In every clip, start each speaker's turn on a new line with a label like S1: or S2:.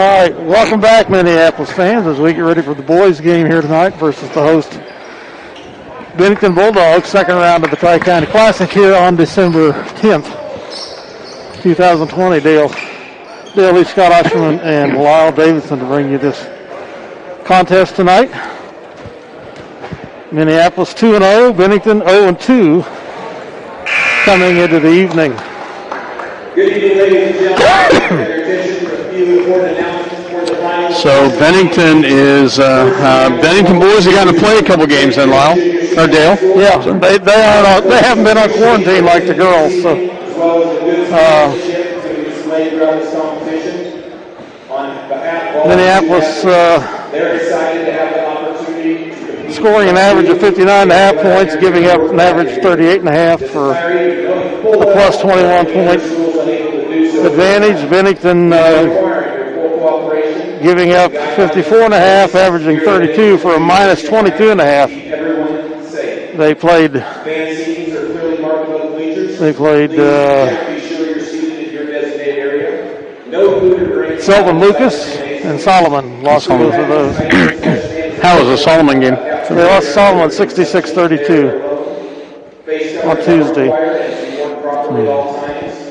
S1: All right, welcome back, Minneapolis fans, as we get ready for the boys' game here tonight versus the host Bennington Bulldogs, second round of the Tri-County Classic here on December 10th, 2020. Dale Lee, Scott Oshman, and Lyle Davidson to bring you this contest tonight. Minneapolis 2-0, Bennington 0-2 coming into the evening.
S2: Good evening, ladies and gentlemen. Your attention for a few important announcements for the final.
S3: So Bennington is Bennington boys are going to play a couple games then, Lyle or Dale.
S1: Yeah, they haven't been on quarantine like the girls. So Minneapolis
S2: they're excited to have the opportunity to
S1: scoring an average of 59.5 points, giving up an average 38.5 for a plus 21 point advantage. Bennington giving up 54.5, averaging 32 for a minus 22.5. They played Sylvan Lucas and Solomon. Lost both of those.
S3: How was the Solomon game?
S1: They lost Solomon 66-32 on Tuesday.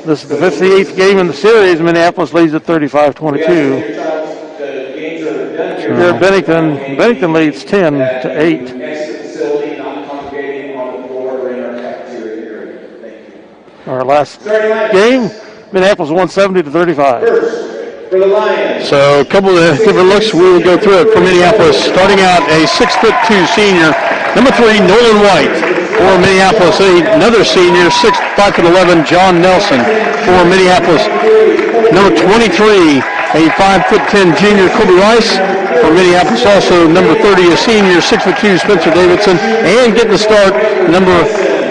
S1: This is the 58th game in the series. Minneapolis leads at 35-22. Here at Bennington leads 10-8. Our last game, Minneapolis won 70-35.
S3: So a couple of different looks. We will go through it for Minneapolis. Starting out, a 6'2" senior, number 3, Nolan White. For Minneapolis, another senior, 5'11", John Nelson. For Minneapolis, number 23, a 5'10" junior, Kobe Rice. For Minneapolis, also number 30, a senior, 6'2", Spencer Davidson. And getting the start, number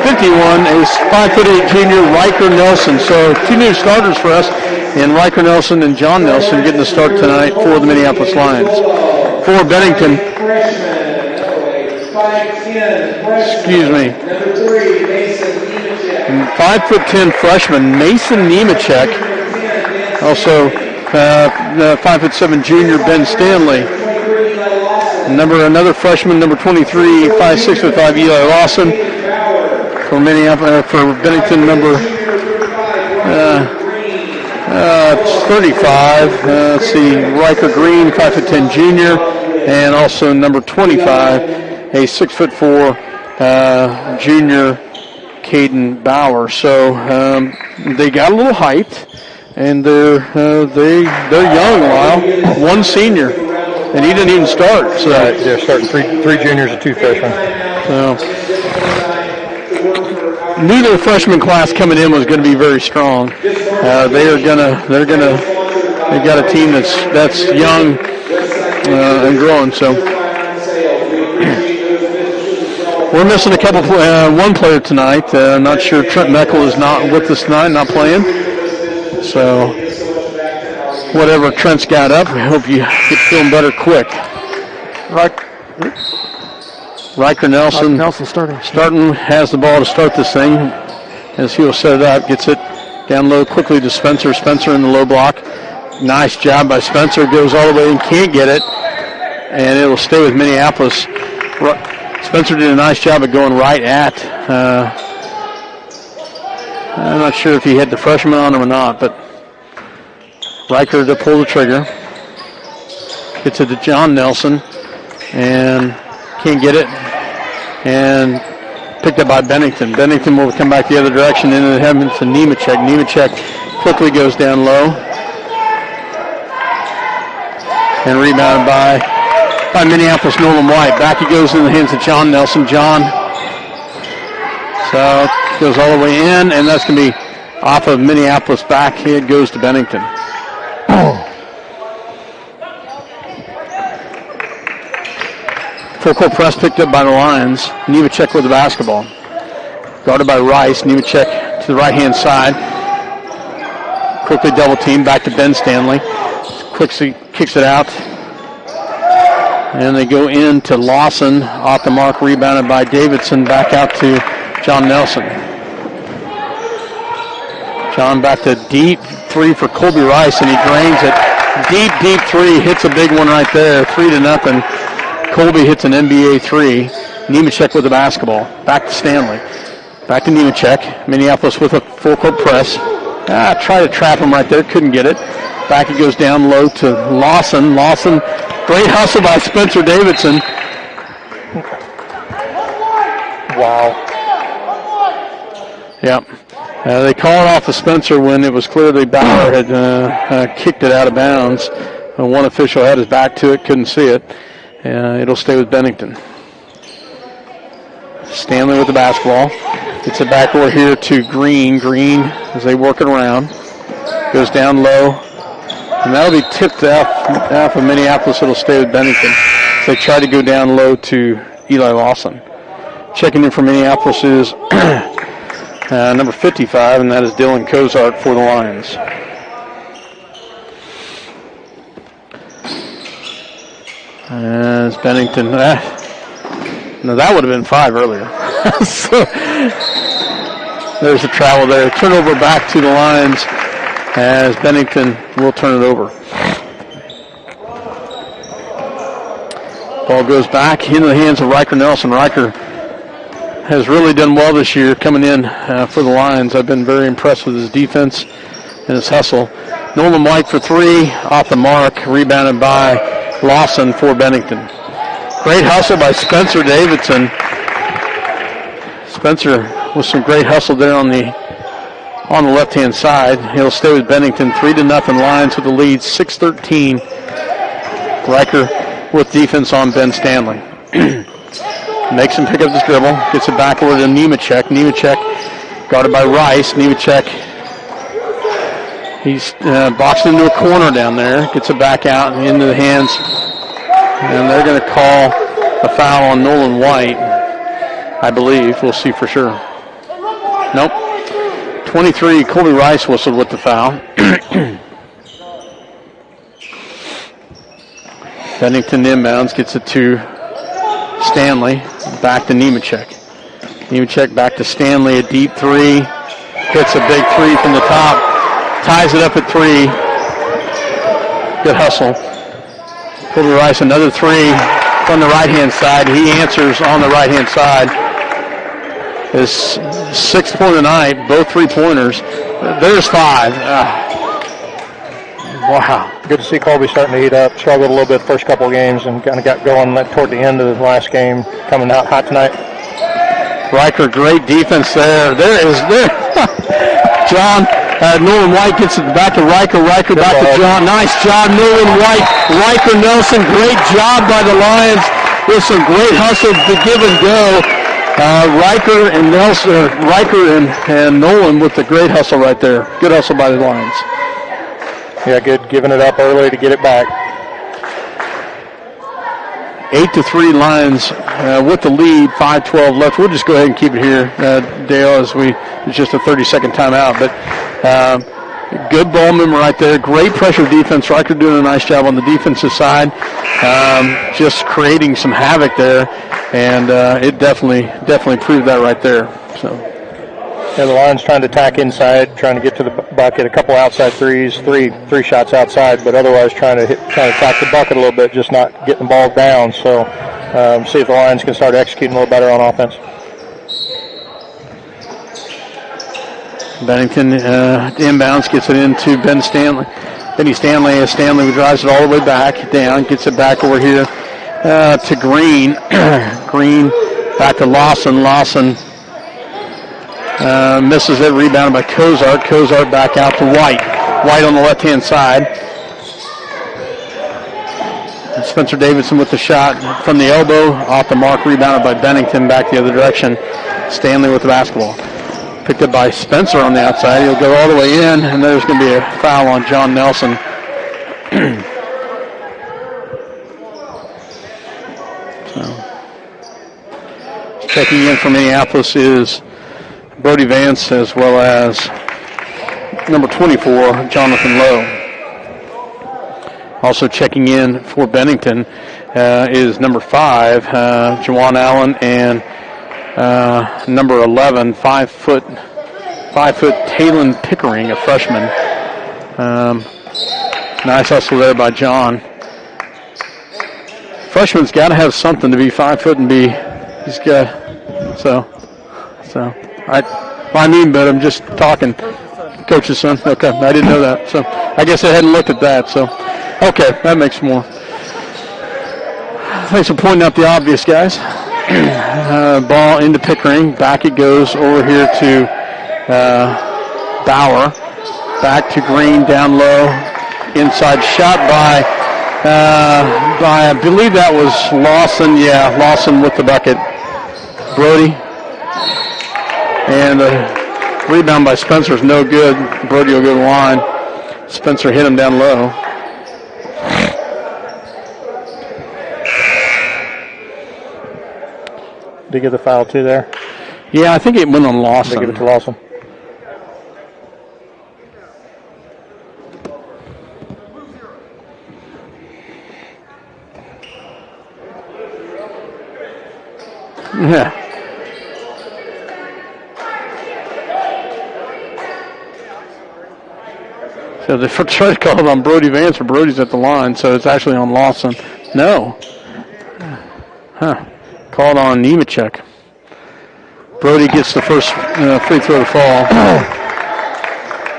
S3: 51, a 5'8" junior, Riker Nelson. So two new starters for us, and Riker Nelson and John Nelson getting the start tonight for the Minneapolis Lions. For Bennington, 5'10" freshman Mason Nemechek. Also 5'7" junior Ben Stanley. Another freshman, number 23, 5'6", Eli Lawson. For Bennington, number 35. Let's see, Riker Green, 5'10" junior, and also number 25, a 6'4" junior, Caden Bauer. So they got a little height, and they're young. Lyle, one senior, and he didn't even start. So
S4: they're starting three juniors and 2 freshmen.
S3: So knew their freshman class coming in was going to be very strong. They've got a team that's young and growing. So we're missing one player tonight. Not sure. Trent Meckel is not with us tonight, not playing. So whatever Trent's got up, I hope you get feeling better quick. Riker Nelson starting, has the ball to start this thing. As he'll set it up, gets it down low quickly to Spencer. Spencer in the low block. Nice job by Spencer. Goes all the way and can't get it. And it will stay with Minneapolis. Spencer did a nice job of going right at. I'm not sure if he had the freshman on him or not, but Riker to pull the trigger. Gets it to John Nelson. And can't get it. And picked up by Bennington. Bennington will come back the other direction into the heavens to Nemechek. Nemechek quickly goes down low. And rebounded by Minneapolis, Nolan White. Back he goes in the hands of John Nelson. John. So goes all the way in, and that's going to be off of Minneapolis back. It goes to Bennington. Full court press picked up by the Lions. Nemechek with the basketball. Guarded by Rice. Nemechek to the right-hand side. Quickly double team. Back to Ben Stanley. Quickly kicks it out. And they go into Lawson. Off the mark. Rebounded by Davidson. Back out to John Nelson. John back to deep 3 for Colby Rice, and he drains it. Deep three, hits a big one right there, 3-0. Colby hits an NBA three. Nemechek with the basketball. Back to Stanley. Back to Nemechek. Minneapolis with a full court press. Try to trap him right there, couldn't get it. Back it goes down low to Lawson. Lawson, great hustle by Spencer Davidson.
S4: Wow.
S3: Yep. They called off of Spencer when it was clearly Bauer had kicked it out of bounds. One official had his back to it, couldn't see it. It'll stay with Bennington. Stanley with the basketball. Gets it back over here to Green. Green, as they work it around, goes down low. And that'll be tipped out of Minneapolis. It'll stay with Bennington. They try to go down low to Eli Lawson. Checking in for Minneapolis is number 55, and that is Dylan Cozart for the Lions. As Bennington, no, that would have been 5 earlier. So there's a travel there. Turnover back to the Lions as Bennington will turn it over. Ball goes back into the hands of Riker Nelson. Riker has really done well this year coming in for the Lions. I've been very impressed with his defense and his hustle. Nolan White for 3, off the mark, rebounded by Lawson for Bennington. Great hustle by Spencer Davidson. Spencer with some great hustle there on the left-hand side. He'll stay with Bennington. 3-0 Lions with the lead, 6-13. Riker with defense on Ben Stanley. Makes him pick up this dribble. Gets it back over to Nemechek. Nemechek guarded by Rice. Nemechek, he's boxed into a corner down there. Gets it back out and into the hands. And they're going to call a foul on Nolan White, I believe. We'll see for sure. Nope. 23, Colby Rice whistled with the foul. Bennington inbounds, gets it to Stanley. Back to Nemechek. Nemechek back to Stanley, a deep 3. Hits a big 3 from the top. Ties it up at 3. Good hustle. Colby Rice, another 3 from the right-hand side. He answers on the right-hand side. His 6th point of the night, both 3-pointers. There's 5. Wow.
S4: Good to see Colby starting to heat up. Struggled a little bit the first couple of games and kind of got going toward the end of the last game. Coming out hot tonight.
S3: Riker, great defense there. There. John, Nolan White gets it back to Riker. Riker back to John. Nice job, Nolan White. Riker Nelson, great job by the Lions with some great hustle to give and go. Riker and Nelson, Riker and Nolan with the great hustle right there. Good hustle by the Lions.
S4: Yeah, good giving it up early to get it back.
S3: 8-3 Lions with the lead, 5:12 left. We'll just go ahead and keep it here, Dale, it's just a 30-second timeout. But good ball movement right there. Great pressure defense. Riker doing a nice job on the defensive side, just creating some havoc there, and it definitely proved that right there. So.
S4: Yeah, the Lions trying to attack inside, trying to get to the bucket. A couple outside threes, three shots outside, but otherwise trying to attack the bucket a little bit, just not getting the ball down. So see if the Lions can start executing a little better on offense.
S3: Bennington inbounds, gets it into Benny Stanley. As Stanley drives it all the way back down, gets it back over here to Green. Green back to Lawson. Lawson misses it, rebounded by Cozart. Cozart back out to White. White on the left-hand side. And Spencer Davidson with the shot from the elbow, off the mark, rebounded by Bennington, back the other direction. Stanley with the basketball. Picked up by Spencer on the outside. He'll go all the way in, and there's going to be a foul on John Nelson. Checking in from Minneapolis is Brody Vance, as well as number 24, Jonathan Lowe. Also checking in for Bennington is number 5, Jawan Allen, and number 11, 5'5" Talon Pickering, a freshman. Nice hustle there by John. Freshman's got to have something to be 5 foot and be. He's got so. I mean, but I'm just talking. Coach's son. Okay, I didn't know that. So I guess I hadn't looked at that. So okay, that makes more. Thanks for pointing out the obvious, guys. Ball into Pickering. Back it goes over here to Bauer. Back to Green, down low. Inside shot by I believe that was Lawson. Yeah, Lawson with the bucket. Brody. And the rebound by Spencer is no good. Brody will go to the line. Spencer hit him down low.
S4: Did he get the foul too there?
S3: Yeah, I think it went on Lawson.
S4: Did he give it to Lawson?
S3: Yeah. So they try to call it on Brody Vance, but Brody's at the line, so it's actually on Lawson. No. Huh. Called on Nemechek. Brody gets the first free throw to fall.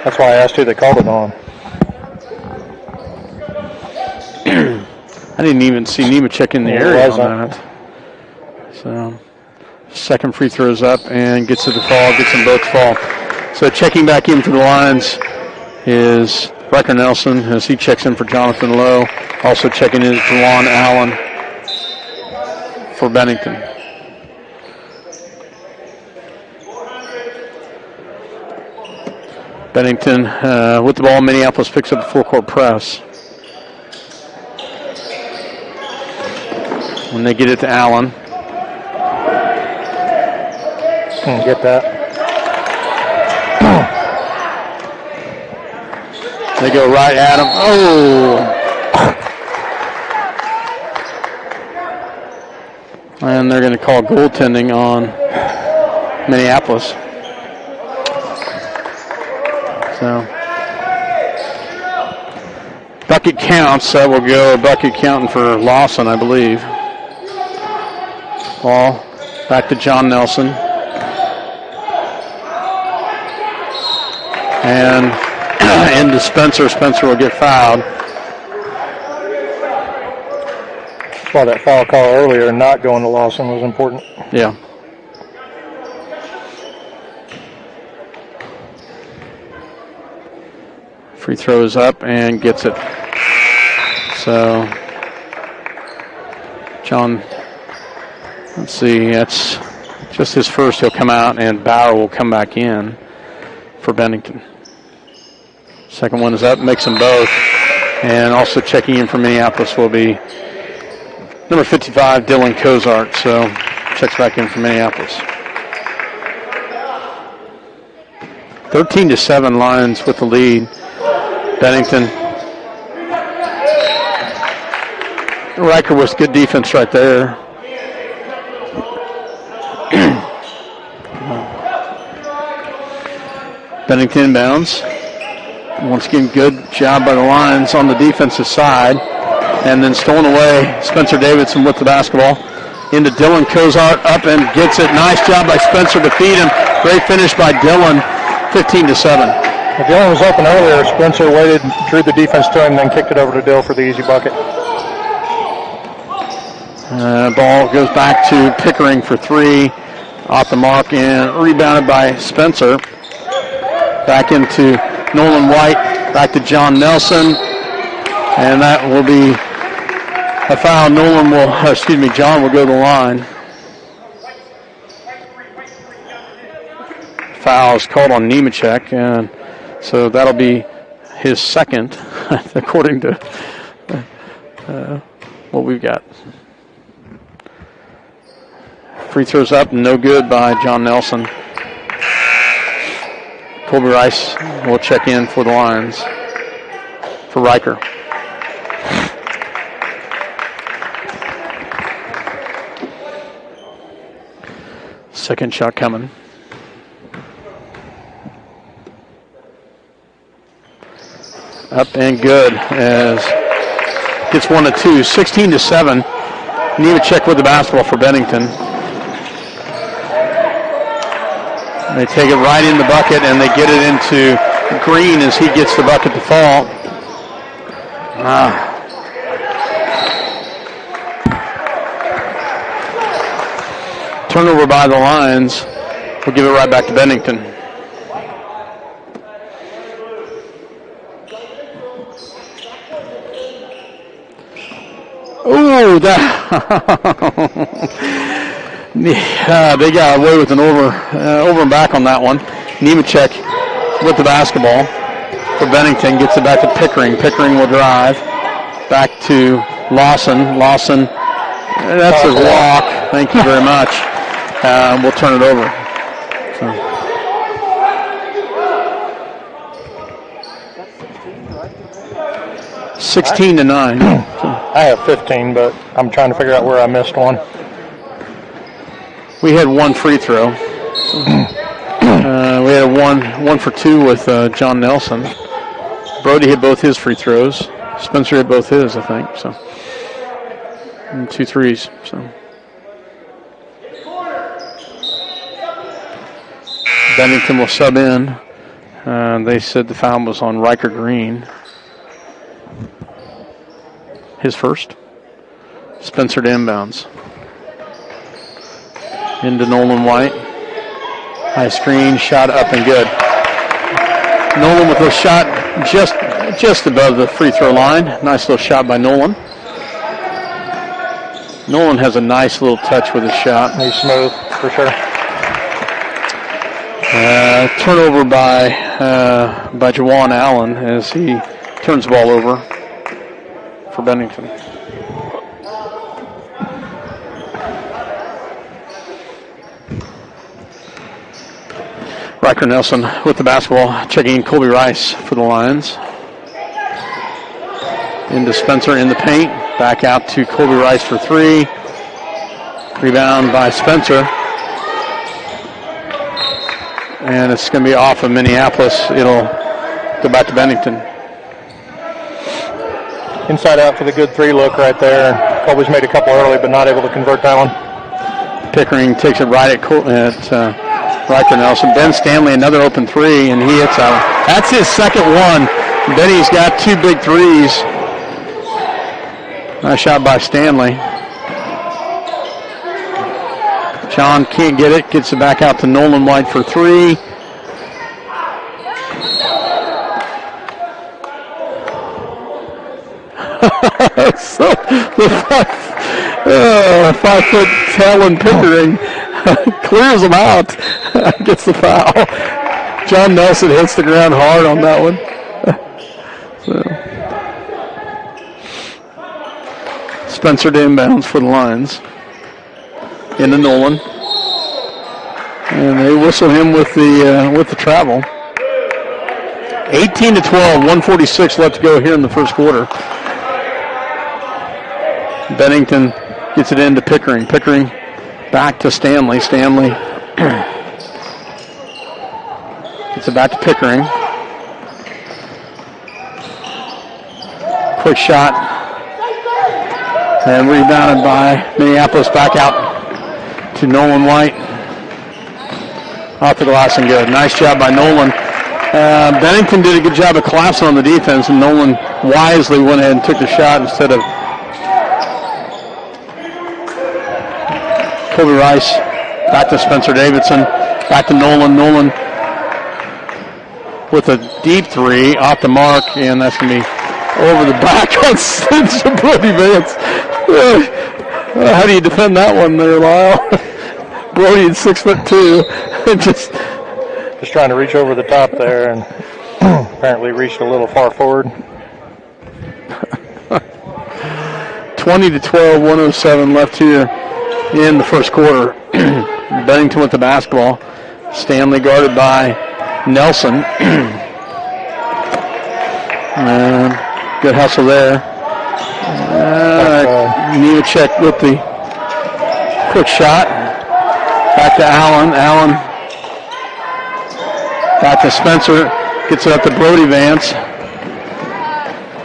S4: That's why I asked who they called it on.
S3: I didn't even see Nemechek in the area on that. So, second free throws up and gets it to fall, gets them both to fall. So checking back in for the lines is Riker Nelson as he checks in for Jonathan Lowe. Also checking in is Juwan Allen for Bennington. Bennington with the ball. Minneapolis picks up the full-court press. When they get it to Allen.
S4: Can't get that.
S3: They go right at him. Oh! And they're going to call goaltending on Minneapolis. So, bucket counts. That will go a bucket counting for Lawson, I believe. Ball back to John Nelson. And into Spencer. Spencer will get fouled.
S4: Well, that foul call earlier, not going to Lawson, was important.
S3: Yeah. Free throws up and gets it. So, John, let's see, that's just his first. He'll come out, and Bauer will come back in for Bennington. Second one is up, makes them both. And also checking in for Minneapolis will be number 55, Dylan Cozart. So, checks back in for Minneapolis. 13-7 Lions with the lead. Bennington. Riker with good defense right there. Bennington inbounds. Once again, good job by the Lions on the defensive side. And then stolen away, Spencer Davidson with the basketball. Into Dylan Cozart, up and gets it. Nice job by Spencer to feed him. Great finish by Dylan, 15-7.
S4: Dylan was open earlier. Spencer waited, drew the defense to him, then kicked it over to Dill for the easy bucket.
S3: Ball goes back to Pickering for three. Off the mark and rebounded by Spencer. Back into Nolan White. Back to John Nelson. And that will be a foul. John will go to the line. Foul is called on Nemechek, and so that'll be his second, according to what we've got. Free throws up, no good by John Nelson. Colby Rice will check in for the Lions for Riker. Second shot coming. Up and good as gets 1 to 2, 16 to 7. Nemechek with the basketball for Bennington. They take it right in the bucket and they get it into Green as he gets the bucket to fall. Turnover by the Lions. We'll give it right back to Bennington. Oh, that they got away with an over and back on that one. Nemechek with the basketball for Bennington, gets it back to Pickering. Pickering will drive back to Lawson. Lawson, that's his walk. Thank you very much. We'll turn it over. So. 16 to 9.
S4: I have 15, but I'm trying to figure out where I missed one.
S3: We had one free throw. We had one for 2 with John Nelson. Brody hit both his free throws. Spencer hit both his, I think. So, and 2 threes. So, Bennington will sub in. They said the foul was on Riker Green. His first. Spencer to inbounds. Into Nolan White. High screen, shot up and good. Nolan with a shot just above the free throw line. Nice little shot by Nolan. Nolan has a nice little touch with his shot.
S4: He's smooth, for sure.
S3: Turnover by Jawan Allen as he turns the ball over for Bennington. Riker Nelson with the basketball, checking Colby Rice for the Lions. Into Spencer in the paint, back out to Colby Rice for 3. Rebound by Spencer. And it's going to be off of Minneapolis. It'll go back to Bennington.
S4: Inside out for the good 3 look right there. Colby's made a couple early, but not able to convert that one.
S3: Pickering takes it right at Riker Nelson. Ben Stanley, another open 3, and he hits out. That's his second one. Benny's got 2 big threes. Nice shot by Stanley. John can't get it. Gets it back out to Nolan White for 3. So the 5-foot Talon Pickering clears him out. Gets the foul. John Nelson hits the ground hard on that one. Spencer to inbounds for the Lions. Into Nolan. And they whistle him with the travel. 18 to 12, 146 left to go here in the first quarter. Bennington gets it into Pickering. Pickering back to Stanley. Stanley gets it back to Pickering. Quick shot. And rebounded by Minneapolis, back out to Nolan White. Off the glass and good. Nice job by Nolan. Bennington did a good job of collapsing on the defense, and Nolan wisely went ahead and took the shot instead of Colby Rice. Back to Spencer Davidson. Back to Nolan. Nolan with a deep 3 off the mark, and that's going to be over the back on Brody Vance. How do you defend that one there, Lyle? Brody is 6'2". just
S4: trying to reach over the top there, and apparently reached a little far forward.
S3: 20 to 12, 107 left here in the first quarter. Bennington with the basketball. Stanley guarded by Nelson. Good hustle there. Nemechek with the quick shot. Back to Allen. Allen back to Spencer. Gets it up to Brody Vance.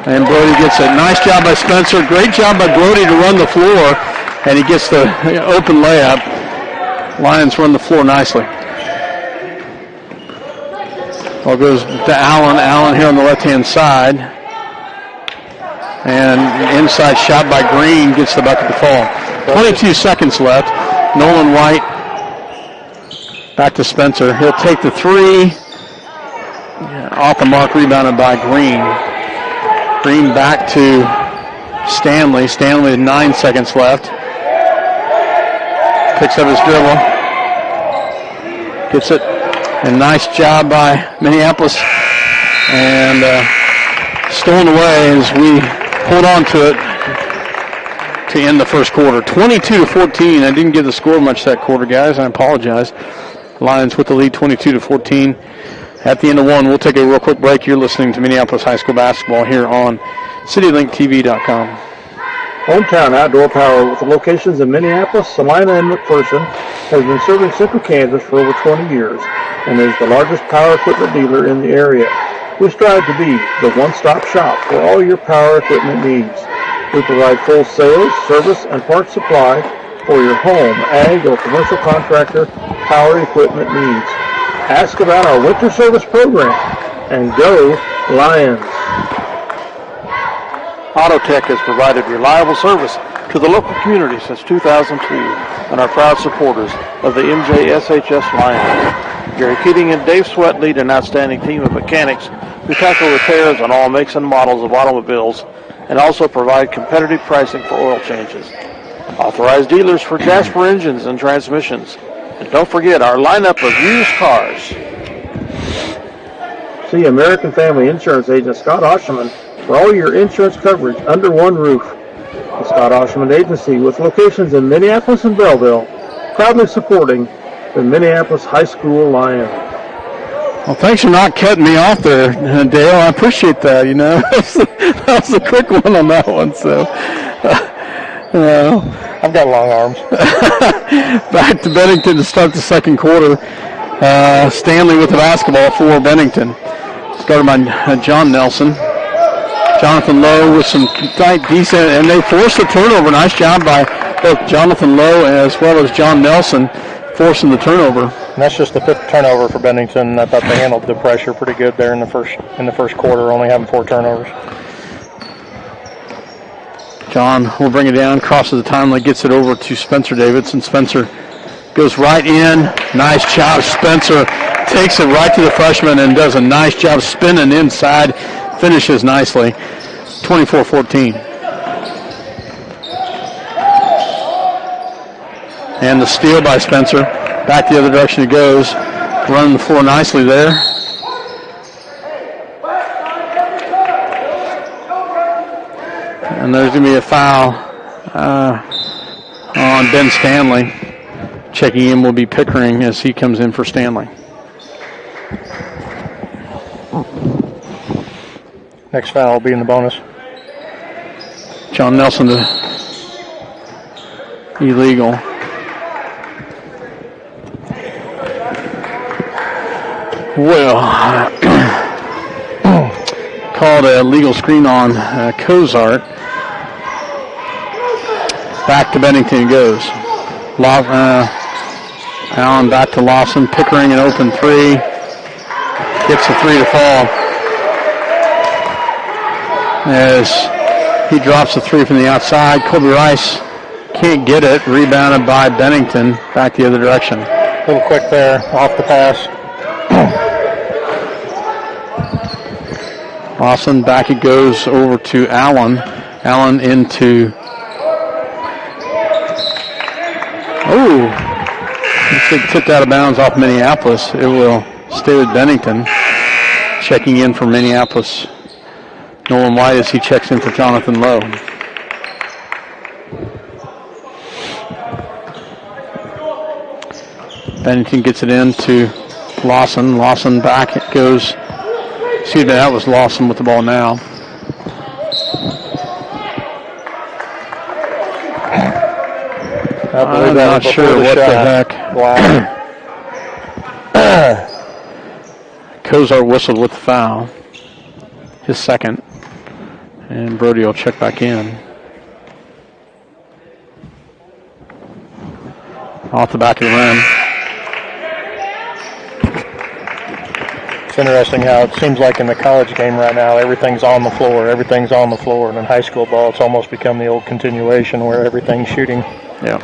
S3: And Brody gets it. Nice job by Spencer. Great job by Brody to run the floor. And he gets the open layup. Lions run the floor nicely. Ball goes to Allen. Allen here on the left-hand side. And inside shot by Green gets the bucket to fall. 22 seconds left. Nolan White back to Spencer. He'll take the three. Off the mark, rebounded by Green. Green back to Stanley. Stanley with 9 seconds left. Picks up his dribble. Gets it. And nice job by Minneapolis. And stolen away as we hold on to it to end the first quarter. 22-14. I didn't give the score much that quarter, guys. I apologize. Lions with the lead 22-14. At the end of one, we'll take a real quick break. You're listening to Minneapolis High School basketball here on CityLinkTV.com.
S5: Hometown Outdoor Power, with locations in Minneapolis, Salina, and McPherson, has been serving Central Kansas for over 20 years and is the largest power equipment dealer in the area. We strive to be the one-stop shop for all your power equipment needs. We provide full sales, service, and parts supply for your home, ag, or commercial contractor power equipment needs. Ask about our winter service program, and go Lions!
S1: Autotech has provided reliable service to the local community since 2002 and are proud supporters of the MJSHS Lions. Gary Keating and Dave Sweat lead an outstanding team of mechanics who tackle repairs on all makes and models of automobiles and also provide competitive pricing for oil changes. Authorized dealers for Jasper engines and transmissions. And don't forget our lineup of used cars.
S5: See American Family Insurance agent Scott Osherman for all your insurance coverage under one roof. The Scott Osherman Agency, with locations in Minneapolis and Belleville, proudly supporting the Minneapolis High School Lions.
S3: Well, thanks for not cutting me off there, Dale. I appreciate that, That was a quick one on that one, so.
S4: I've got long arms.
S3: Back to Bennington to start the second quarter. Stanley with the basketball for Bennington. Started by John Nelson. Jonathan Lowe with some tight, decent, and they forced the turnover. Nice job by both Jonathan Lowe as well as John Nelson forcing the turnover.
S4: And that's just the fifth turnover for Bennington. I thought they handled the pressure pretty good there in the first quarter, only having 4 turnovers.
S3: John will bring it down, crosses the timeline, gets it over to Spencer Davidson. Spencer goes right in. Nice job, Spencer. Takes it right to the freshman and does a nice job spinning inside. Finishes nicely. 24-14. And the steal by Spencer. Back the other direction it goes. Running the floor nicely there. And there's going to be a foul on Ben Stanley. Checking in will be Pickering as he comes in for Stanley.
S4: Next foul will be in the bonus.
S3: John Nelson to illegal. Well, called a legal screen on Cozart. Back to Bennington goes. Allen back to Lawson. Pickering an open three. Gets the three to fall. As he drops the three from the outside. Colby Rice can't get it. Rebounded by Bennington. Back the other direction.
S4: A little quick there, off the pass.
S3: Lawson, back it goes over to Allen. Allen into... Oh! It tipped out of bounds off Minneapolis. It will stay with Bennington. Checking in for Minneapolis. Nolan White as he checks in for Jonathan Lowe. Bennington gets it in to Lawson. Lawson back it goes. Excuse me, that was Lawson with the ball now. I'm not sure what the heck.
S4: Wow.
S3: Kozar whistled with the foul. His second. And Brody will check back in. Off the back of the rim.
S4: It's interesting how it seems like in the college game right now, everything's on the floor. Everything's on the floor. And in high school ball, it's almost become the old continuation where everything's shooting.
S3: Yeah.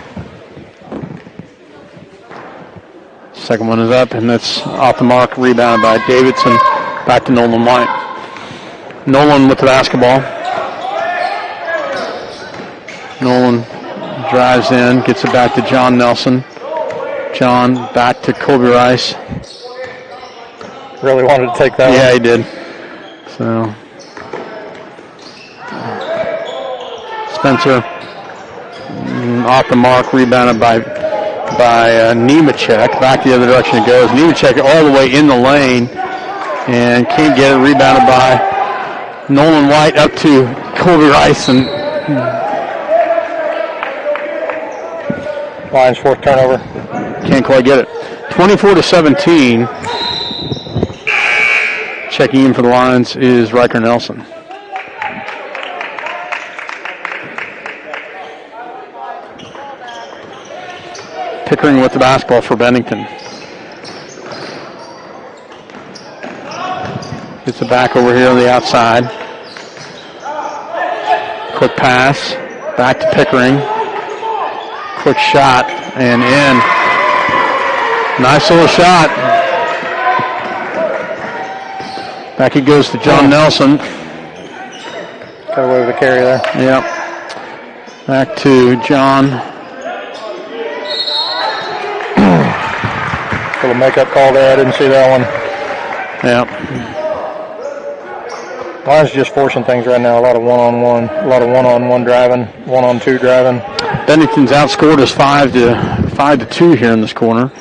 S3: Second one is up, and that's off the mark, rebounded by Davidson. Back to Nolan White. Nolan with the basketball. Nolan drives in, gets it back to John Nelson. John back to Colby Rice.
S4: Really wanted to take that one.
S3: Yeah, he did. So Spencer off the mark, rebounded by Nemechek. Back the other direction it goes. Nemechek all the way in the lane and can't get it. Rebounded by Nolan White up to Colby Rice, and
S4: Lions' fourth turnover.
S3: Can't quite get it. 24-17. Checking in for the Lions is Riker Nelson. Pickering with the basketball for Bennington. Gets it back over here on the outside. Quick pass. Back to Pickering. Quick shot and in. Nice little shot. Back it goes to John Nelson.
S4: Got away with the carry there.
S3: Yep. Back to John.
S4: Little makeup call there. I didn't see that one.
S3: Yep.
S4: Lions just forcing things right now. A lot of one-on-one. A lot of one-on-one driving. One-on-two driving.
S3: Bennington's outscored us 5-2 here in this corner.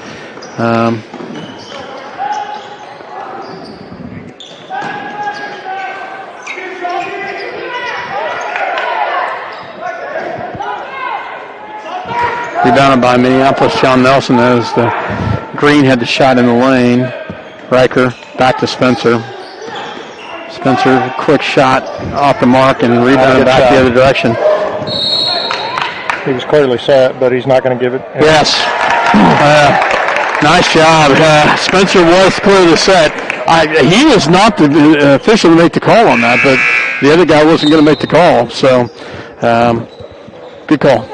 S3: Rebounded by Minneapolis, John Nelson, as the Green had the shot in the lane. Riker back to Spencer. Spencer, quick shot off the mark and rebounded back the other direction.
S4: He was clearly set, but he's not going to give it.
S3: Yes. Nice job. Spencer was clearly set. He was not the official to make the call on that, but the other guy wasn't going to make the call. So, good call.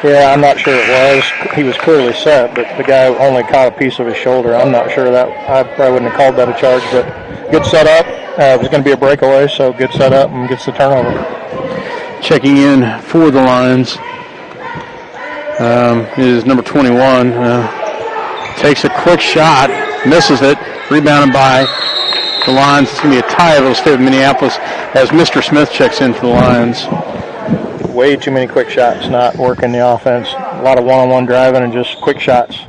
S4: Yeah, I'm not sure it was. He was clearly set, but the guy only caught a piece of his shoulder. I'm not sure that. I probably wouldn't have called that a charge, but good setup. It was going to be a breakaway, so good setup and gets the turnover.
S3: Checking in for the Lions is number 21. Takes a quick shot, misses it, rebounded by the Lions. It's going to be a tie. It'll stay with Minneapolis as Mr. Smith checks in for the Lions.
S4: Way too many quick shots, not working the offense. A lot of one-on-one driving and just quick shots.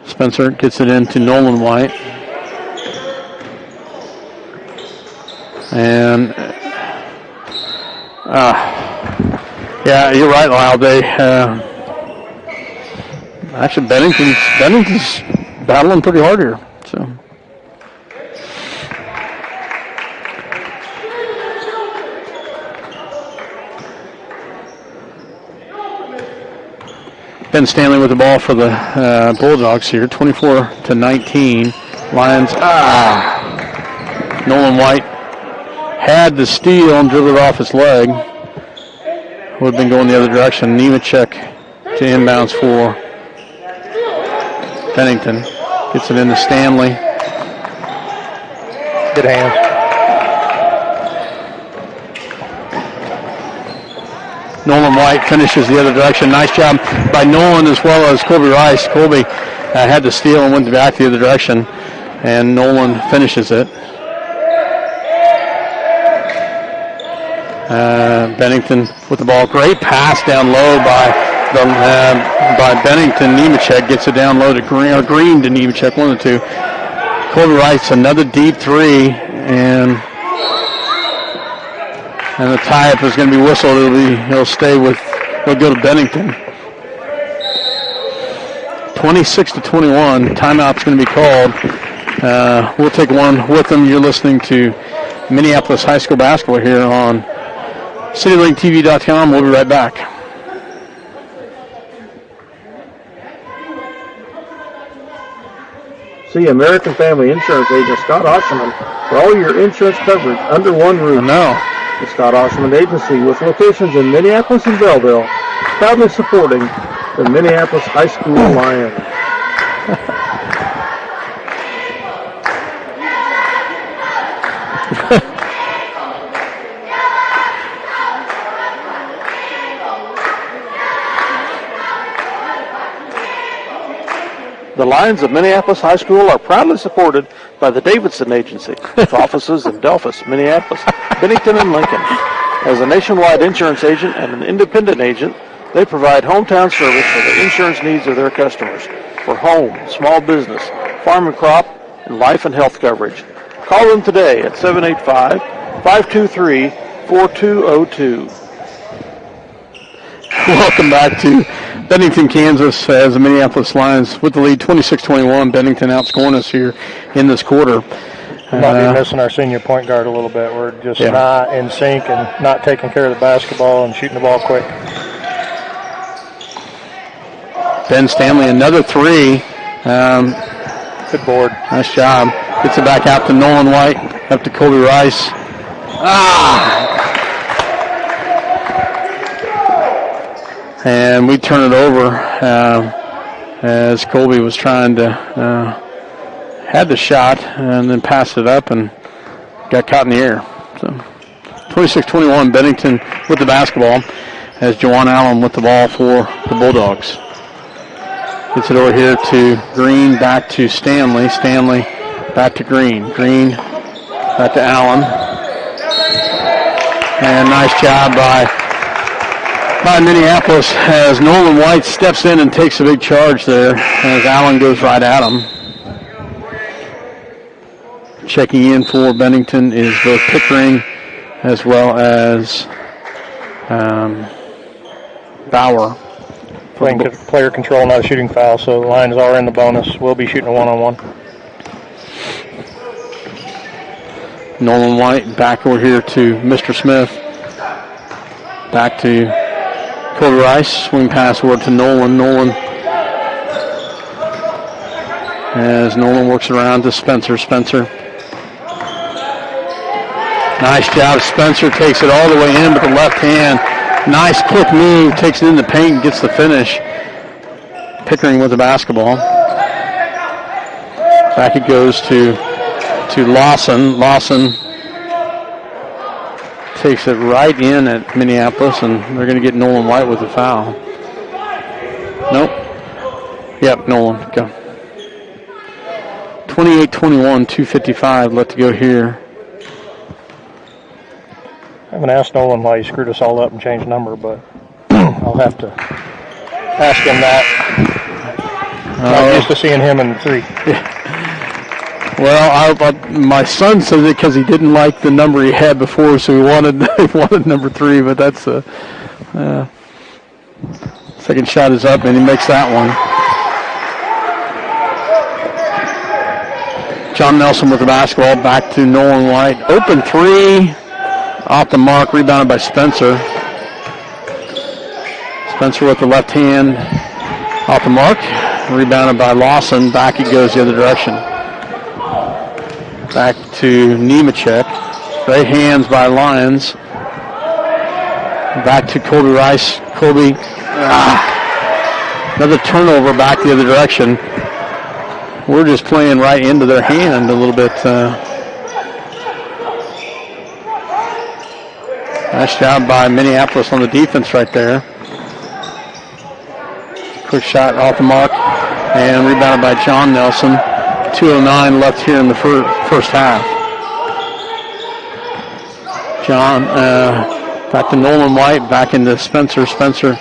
S3: Spencer gets it into Nolan White. And, yeah, you're right, Lyle. Actually, Bennington's battling pretty hard here. So. Ben Stanley with the ball for the Bulldogs here, 24-19. Lions, Nolan White had the steal and dribbled it off his leg. Would have been going the other direction. Nemechek to inbounds for Bennington. Gets it into Stanley.
S4: Good hands.
S3: Nolan White finishes the other direction. Nice job by Nolan as well as Colby Rice. Colby had the steal and went back the other direction, and Nolan finishes it. Bennington with the ball. Great pass down low by Bennington. Nemechek gets it down low to Green to Nemechek, one of the two. Colby Rice, another deep three, and the tie-up is going to be whistled. He'll go to Bennington. 26-21. Timeout's going to be called. we'll take one with them. You're listening to Minneapolis High School basketball here on CityLinkTV.com. We'll be right back.
S5: See American Family Insurance agent Scott Osherman for all your insurance coverage under one roof.
S3: I know.
S5: The Scott Osherman Agency, with locations in Minneapolis and Belleville, proudly supporting the Minneapolis High School Lions.
S1: The Lions of Minneapolis High School are proudly supported by the Davidson Agency, with offices in Delphus, Minneapolis, Bennington, and Lincoln. As a nationwide insurance agent and an independent agent, they provide hometown service for the insurance needs of their customers for home, small business, farm and crop, and life and health coverage. Call them today at 785-523-4202.
S3: Welcome back to Bennington, Kansas, as the Minneapolis Lions with the lead 26-21. Bennington outscoring us here in this quarter.
S4: We might be missing our senior point guard a little bit. We're just not in sync and not taking care of the basketball and shooting the ball quick.
S3: Ben Stanley, another three.
S4: Good board.
S3: Nice job. Gets it back out to Nolan White, up to Colby Rice. And we turn it over as Colby was trying to, had the shot and then passed it up and got caught in the air. So 26-21, Bennington with the basketball as Jawan Allen with the ball for the Bulldogs. Gets it over here to Green, back to Stanley. Stanley back to Green. Green back to Allen. And nice job by Minneapolis as Nolan White steps in and takes a big charge there as Allen goes right at him. Checking in for Bennington is both Pickering as well as Bauer.
S4: Player control, not a shooting foul, so the Lions are in the bonus. We'll be shooting a one-on-one.
S3: Nolan White back over here to Mr. Smith. Back to Cody Rice. Swing pass over to Nolan. Nolan as Nolan works around to Spencer. Spencer. Nice job. Spencer takes it all the way in with the left hand. Nice quick move. Takes it in the paint and gets the finish. Pickering with the basketball. Back it goes to Lawson. Lawson takes it right in at Minneapolis, and they're going to get Nolan White with a foul. Nope. Yep, Nolan. Go. 28-21, 2:55 left to go here.
S4: I haven't asked Nolan why he screwed us all up and changed number, but I'll have to ask him that. I'm used to seeing him in the three.
S3: Well, my son says it because he didn't like the number he had before, so he wanted number 3. But that's second shot is up, and he makes that one. John Nelson with the basketball, back to Nolan White. Open three, off the mark, rebounded by Spencer. Spencer with the left hand, off the mark, rebounded by Lawson. Back he goes the other direction. Back to Nemechek. Great hands by Lions. Back to Colby Rice. Colby. Another turnover back the other direction. We're just playing right into their hand a little bit. Nice job by Minneapolis on the defense right there. Quick shot off the mark and rebounded by John Nelson. 2:09 left here in the first half. John, back to Nolan White, back into Spencer. Spencer.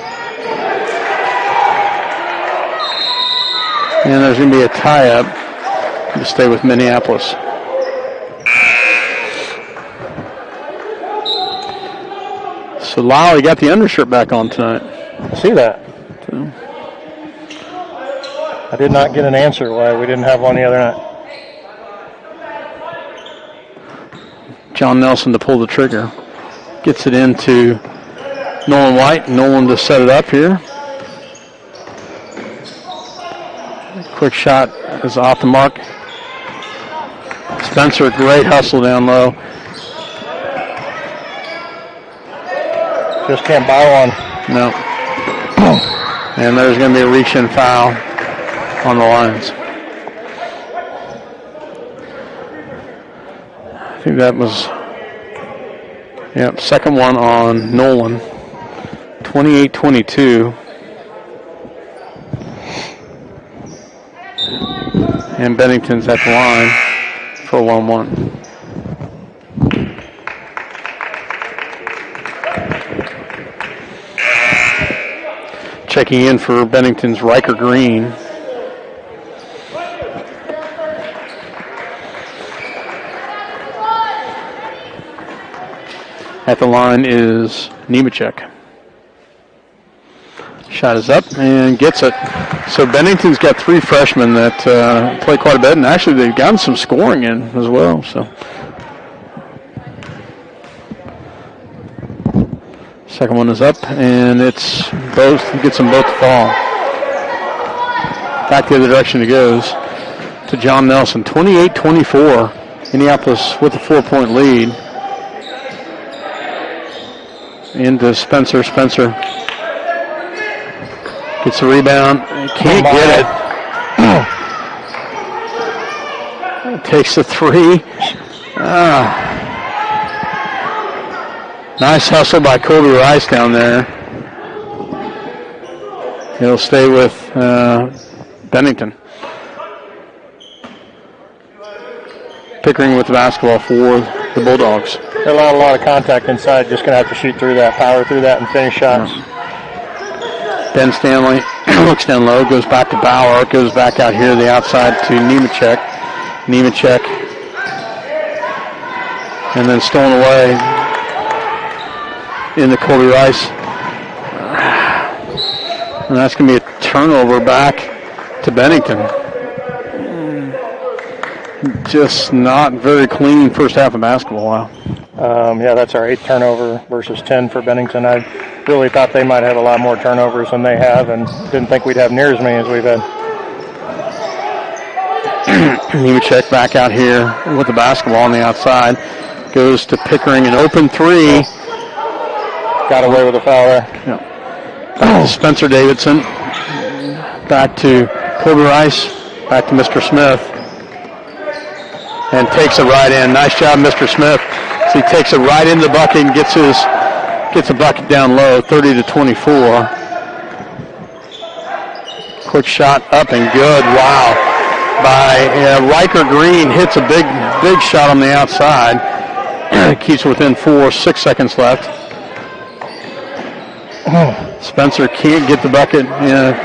S3: And there's going to be a tie-up to stay with Minneapolis. So Lowry got the undershirt back on tonight.
S4: I see that.
S3: So.
S4: I did not get an answer why we didn't have one the other night.
S3: John Nelson to pull the trigger. Gets it into Nolan White. Nolan to set it up here. Quick shot is off the mark. Spencer, great hustle down low.
S4: Just can't buy one.
S3: No. And there's going to be a reach-in foul on the Lions. I think that was, second one on Nolan. 28-22. And Bennington's at the line for 1-1. Checking in for Bennington's Riker Green. At the line is Nemechek. Shot is up and gets it. So Bennington's got 3 freshmen that play quite a bit, and actually they've gotten some scoring in as well. So second one is up, and it's both, gets them both to fall. Back the other direction it goes to John Nelson. 28-24. Minneapolis with a 4-point lead. Into Spencer. Spencer gets the rebound. Can't get it. Takes the 3. Nice hustle by Kobe Rice down there. He'll stay with Bennington. Pickering with the basketball for the Bulldogs.
S4: A lot of contact inside. Just going to have to shoot through that, power through that, and finish shots.
S3: Ben Stanley looks down low, goes back to Bauer, goes back out here to the outside to Nemechek. Nemechek. And then stolen away into Kobe Rice. And that's going to be a turnover back to Bennington. Just not very clean first half of basketball. Wow.
S4: That's our 8th turnover versus 10 for Bennington. I really thought they might have a lot more turnovers than they have, and didn't think we'd have near as many as we've had.
S3: Nemechek back out here with the basketball on the outside. Goes to Pickering, an open 3.
S4: Got away with a foul there.
S3: Back to Spencer Davidson. Back to Kobe Rice. Back to Mr. Smith. And takes it right in. Nice job, Mr. Smith. So he takes it right in the bucket and gets a bucket down low, 30-24. Quick shot up and good. Wow. By Riker Green, hits a big shot on the outside. Keeps within 6 seconds left. Spencer can't get the bucket, and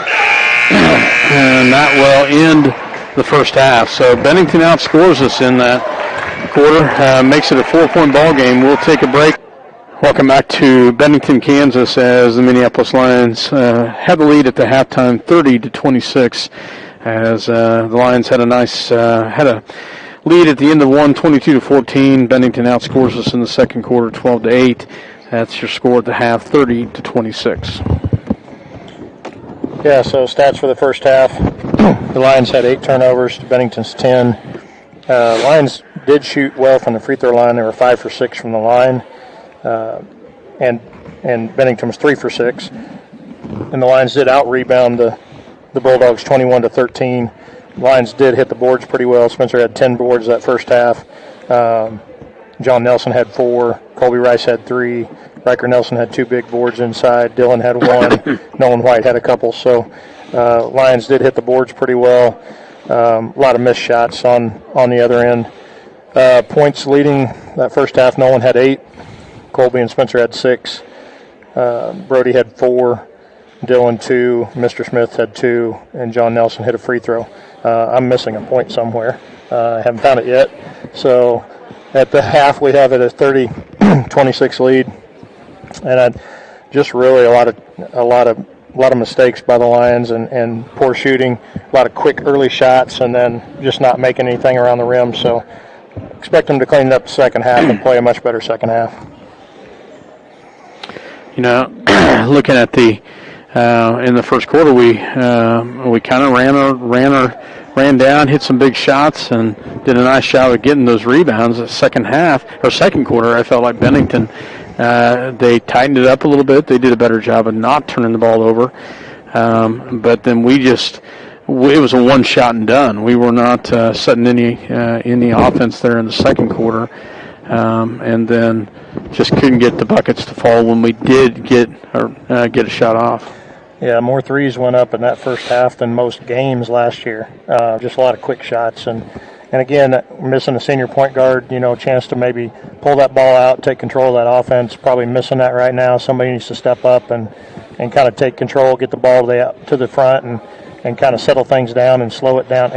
S3: that will end the first half. So Bennington outscores us in that quarter, makes it a 4-point ball game. We'll take a break. Welcome back to Bennington, Kansas, as the Minneapolis Lions had the lead at the halftime, 30-26, as the Lions had a lead at the end of one, 22-14. Bennington outscores us in the second quarter, 12-8. That's your score at the half, 30-26.
S4: Yeah, so stats for the first half. The Lions had 8 turnovers to Bennington's 10. Lions did shoot well from the free throw line. They were 5 for 6 from the line. And Bennington was 3 for 6. And the Lions did out-rebound the Bulldogs 21-13. The Lions did hit the boards pretty well. Spencer had 10 boards that first half. John Nelson had 4. Colby Rice had 3. Riker Nelson had 2 big boards inside. Dylan had 1. Nolan White had a couple. So Lions did hit the boards pretty well. A lot of missed shots on the other end. Points leading that first half, Nolan had 8. Colby and Spencer had 6. Brody had 4. Dylan 2. Mr. Smith had 2. And John Nelson hit a free throw. I'm missing a point somewhere. I haven't found it yet. So at the half, we have it a 30-26 lead. And just really a lot of mistakes by the Lions and poor shooting, a lot of quick early shots, and then just not making anything around the rim. So expect them to clean it up the second half and play a much better second half.
S3: You know, looking at the in the first quarter, we kind of ran down, hit some big shots, and did a nice job of getting those rebounds. The second quarter, I felt like Bennington, they tightened it up a little bit. They did a better job of not turning the ball over. But then it was a one shot and done. We were not setting any offense there in the second quarter. And then just couldn't get the buckets to fall when we did get a shot off.
S4: Yeah, more threes went up in that first half than most games last year. Just a lot of quick shots. And again, missing a senior point guard, chance to maybe pull that ball out, take control of that offense. Probably missing that right now. Somebody needs to step up and kind of take control, get the ball to the front and kind of settle things down and slow it down.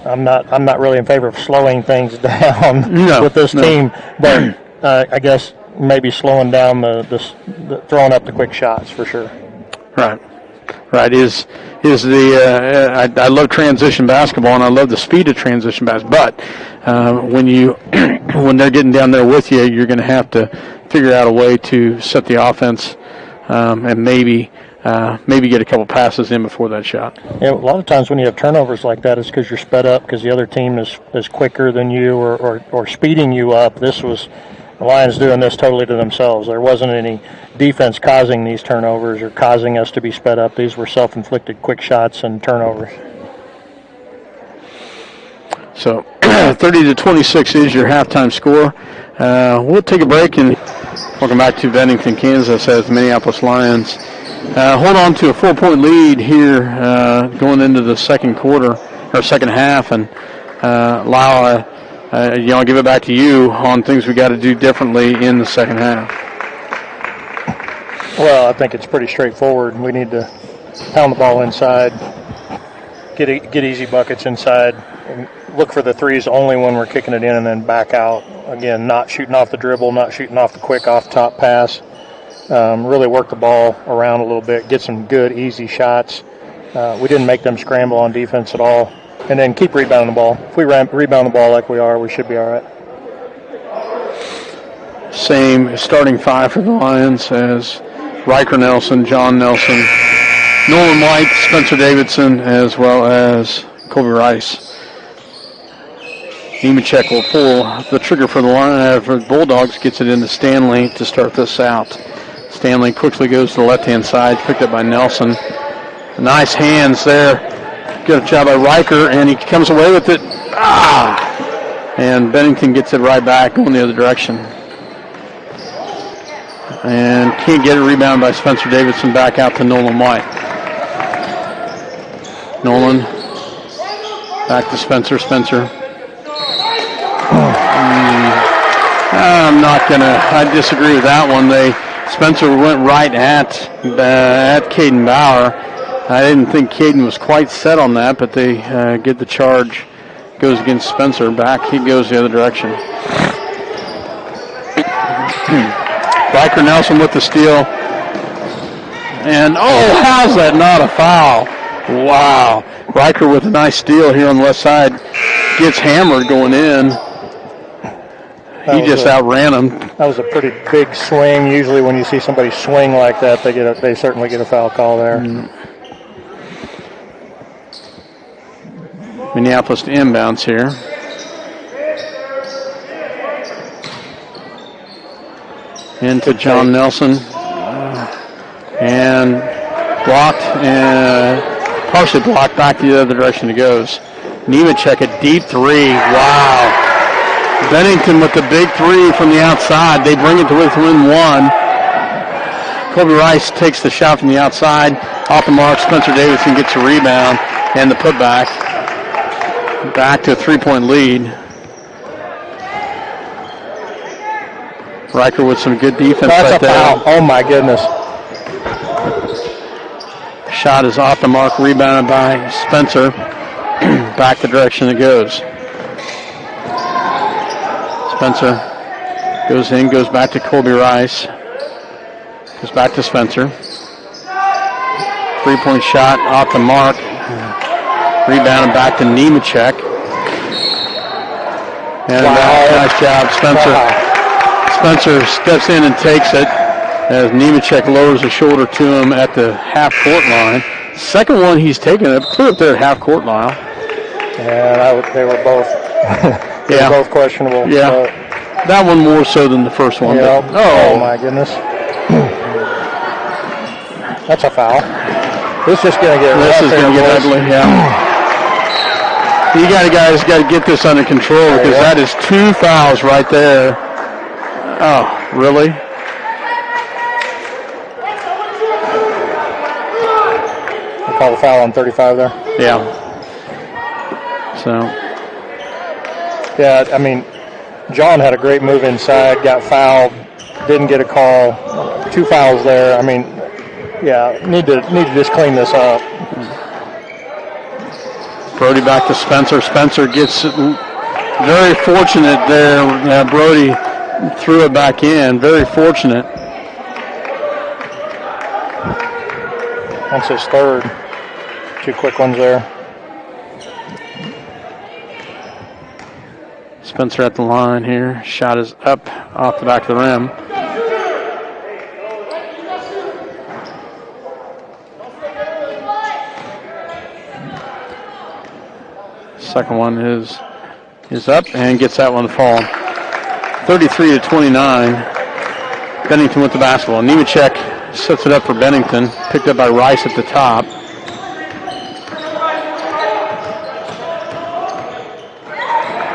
S4: I'm not really in favor of slowing things down with this team, but I guess maybe slowing down the throwing up the quick shots for sure.
S3: Right. Is the I love transition basketball and I love the speed of transition basketball. But when they're getting down there with you, you're going to have to figure out a way to set the offense and maybe get a couple passes in before that shot.
S4: Yeah, a lot of times when you have turnovers like that, it's because you're sped up because the other team is quicker than you or speeding you up. The Lions doing this totally to themselves. There wasn't any defense causing these turnovers or causing us to be sped up. These were self-inflicted quick shots and turnovers. So
S3: 30-26 is your halftime score. We'll take a break and welcome back to Bennington, Kansas, as the Minneapolis Lions hold on to a 4-point lead here going into the second half. And Lyle, I'll give it back to you on things we got to do differently in the second half.
S4: Well, I think it's pretty straightforward. We need to pound the ball inside, get easy buckets inside, and look for the threes only when we're kicking it in and then back out. Again, not shooting off the dribble, not shooting off the quick off-top pass. Really work the ball around a little bit, get some good, easy shots. We didn't make them scramble on defense at all. And then keep rebounding the ball. If we rebound the ball like we are, we should be all right.
S3: Same starting five for the Lions as Riker Nelson, John Nelson, Nolan White, Spencer Davidson, as well as Colby Rice. Nemechek will pull the trigger for the Bulldogs, gets it into Stanley to start this out. Stanley quickly goes to the left-hand side, picked up by Nelson. Nice hands there. Good job by Riker, and he comes away with it. And Bennington gets it right back going the other direction. And can't get a rebound by Spencer Davidson, back out to Nolan White. Nolan back to Spencer. I disagree with that one. Spencer went right at Caden Bauer. I didn't think Caden was quite set on that, but they get the charge. Goes against Spencer. Back he goes the other direction. Riker Nelson with the steal. And, how's that not a foul? Wow. Riker with a nice steal here on the left side. Gets hammered going in. He just outran him.
S4: That was a pretty big swing. Usually when you see somebody swing like that, they certainly get a foul call there.
S3: Minneapolis to inbounds here. Into John Nelson. And blocked, and partially blocked, back the other direction it goes. Nemechek, a deep three. Wow. Bennington with the big three from the outside. They bring it to within one. Colby Rice takes the shot from the outside. Off the mark, Spencer Davidson gets a rebound and the putback. Back to a 3-point lead. Riker with some good defense right there.
S4: Foul. Oh my goodness.
S3: Shot is off the mark, rebounded by Spencer. Back the direction it goes. Spencer goes in, goes back to Colby Rice. Goes back to Spencer. 3-point shot off the mark. Rebounded back to Nemechek. And nice job, Spencer.
S4: Wow.
S3: Spencer steps in and takes it as Nemechek lowers the shoulder to him at the half-court line. Second one he's taken it clear up there at half-court line.
S4: Yeah, they were both they were both questionable.
S3: Yeah, that one more so than the first one.
S4: Yeah.
S3: But,
S4: Oh my goodness. That's a foul. This is going to get
S3: ugly. Yeah. You guys got to get this under control because that is 2 fouls right there. Oh, really?
S4: They call the foul on 35 there.
S3: Yeah. So.
S4: Yeah, I mean, John had a great move inside, got fouled, didn't get a call. 2 fouls there. I mean, yeah, need to just clean this up.
S3: Brody back to Spencer. Spencer gets very fortunate there. Brody threw it back in. Very fortunate.
S4: That's his third. 2 quick ones there.
S3: Spencer at the line here. Shot is up off the back of the rim. Second one is up and gets that one to fall. 33-29. Bennington with the basketball. Nemechek sets it up for Bennington. Picked up by Rice at the top.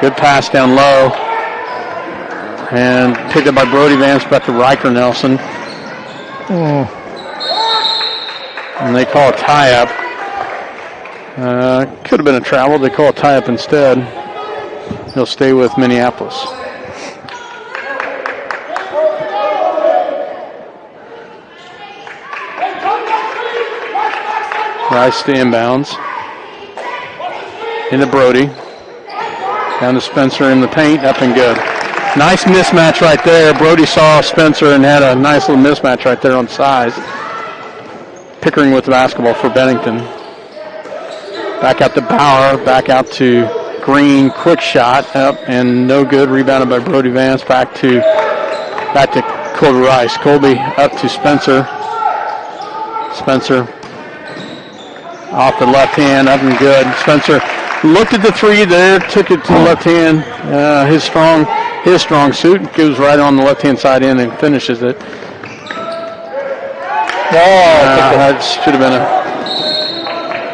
S3: Good pass down low. And picked up by Brody Vance back to Riker Nelson. And they call a tie-up. Could have been a travel. They call a tie-up instead. He'll stay with Minneapolis. Rice to inbounds. Into Brody. Down to Spencer in the paint. Up and good. Nice mismatch right there. Brody saw Spencer and had a nice little mismatch right there on size. Pickering with the basketball for Bennington. Back out to Bauer. Back out to Green. Quick shot. Up and no good. Rebounded by Brody Vance. Back to Colby Rice. Colby up to Spencer. Spencer off the left hand. Up and good. Spencer looked at the three there. Took it to the left hand. His strong suit. Goes right on the left hand side in and finishes it. That should have been a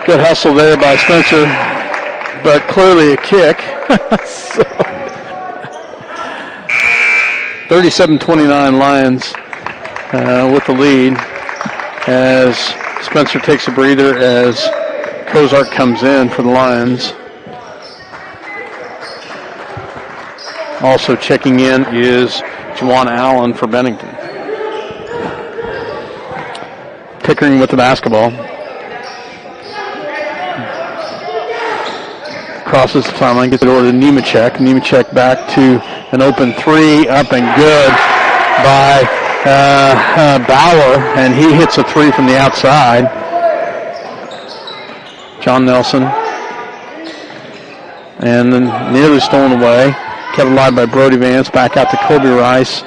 S3: good hustle there by Spencer, but clearly a kick. 37-29 Lions with the lead as Spencer takes a breather as Kozart comes in for the Lions. Also checking in is Juwan Allen for Bennington. Pickering with the basketball. Crosses the timeline, gets it over to Nemechek. Nemechek back to an open three, up and good by Bauer, and he hits a three from the outside. John Nelson. And then nearly stolen away. Kept alive by Brody Vance. Back out to Colby Rice.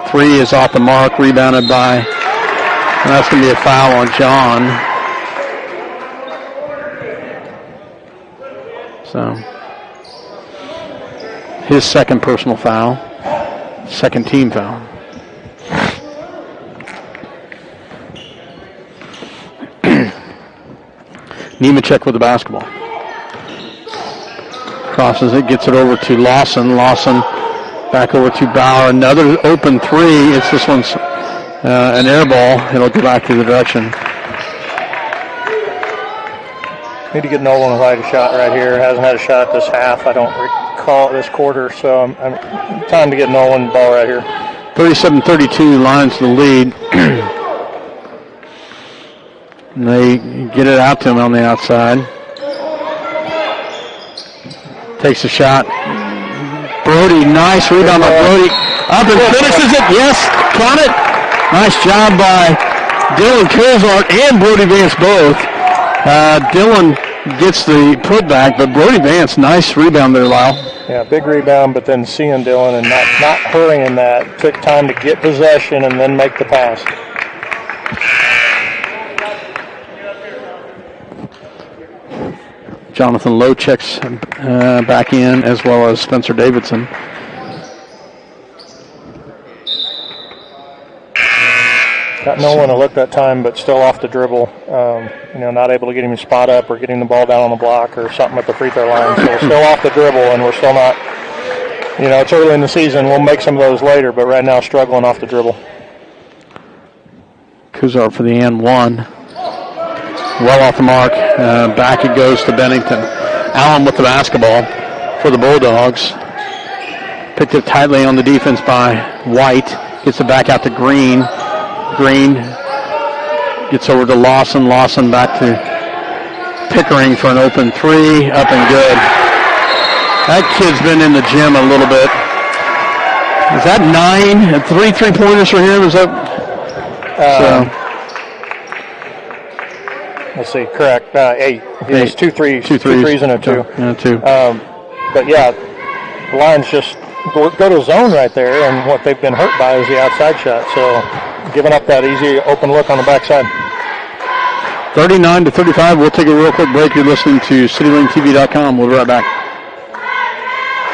S3: Three is off the mark, rebounded by, and that's going to be a foul on John. So, his second personal foul, second team foul. Nemechek with the basketball. Crosses it, gets it over to Lawson. Lawson back over to Bauer. Another open three. This one's an air ball. It'll go back to the direction.
S4: Need to get Nolan a light shot right here. Hasn't had a shot this half. I don't recall this quarter, so I'm time to get Nolan the ball right here.
S3: 37-32 Lions to the lead. And they get it out to him on the outside. Takes a shot. Brody, nice rebound by Brody. Up and finishes it. Yes, caught it. Nice job by Dylan Kozart and Brody Vance both. Dylan gets the putback, but Brody Vance, nice rebound there, Lyle.
S4: Yeah, big rebound, but then seeing Dylan and not hurrying that. Took time to get possession and then make the pass.
S3: Jonathan Lowe checks back in, as well as Spencer Davidson.
S4: Got no one to look that time, but still off the dribble. Not able to get him to spot up or getting the ball down on the block or something at the free throw line. So still off the dribble, and we're still not, it's early in the season. We'll make some of those later, but right now struggling off the dribble.
S3: Kuzar for the and one. Well off the mark. Back it goes to Bennington. Allen with the basketball for the Bulldogs. Picked it tightly on the defense by White. Gets it back out to Green. Green gets over to Lawson. Lawson back to Pickering for an open three. Up and good. That kid's been in the gym a little bit. Is that 9? 3 3-pointers for him? Is that?
S4: Let's see, correct. 8. He has 2 threes. 2 threes and a 2.
S3: Yeah, 2.
S4: But yeah, the Lions just go to zone right there, and what they've been hurt by is the outside shot. So giving up that easy open look on the backside.
S3: 39-35. We'll take a real quick break. You're listening to CityLinkTV.com. We'll be right back.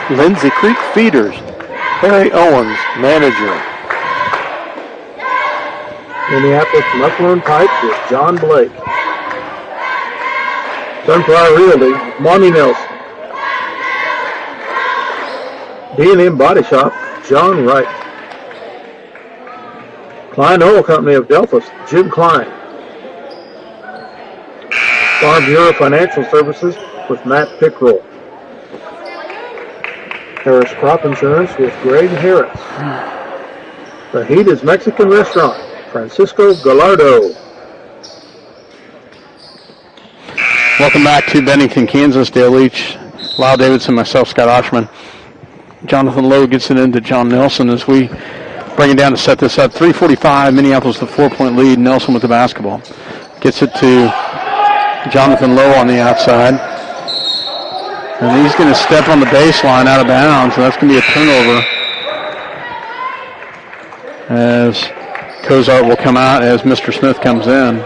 S1: Lindsay Creek Feeders. Harry Owens, manager.
S5: Minneapolis Muffler and Pipes with John Blake. Sunflower Realty, Monty Nelson. D&M Body Shop, John Wright. Klein Oil Company of Delphus, Jim Klein. Farm Bureau Financial Services with Matt Pickrell. Harris Crop Insurance with Greg Harris. The Heat is Mexican Restaurant, Francisco Gallardo.
S3: Welcome back to Bennington, Kansas. Dale Leach, Lyle Davidson, myself, Scott Oshman. Jonathan Lowe gets it into John Nelson as we bring it down to set this up. 3:45, Minneapolis the 4-point lead. Nelson with the basketball. Gets it to Jonathan Lowe on the outside. And he's going to step on the baseline out of bounds, and that's going to be a turnover. As Cozart will come out as Mr. Smith comes in.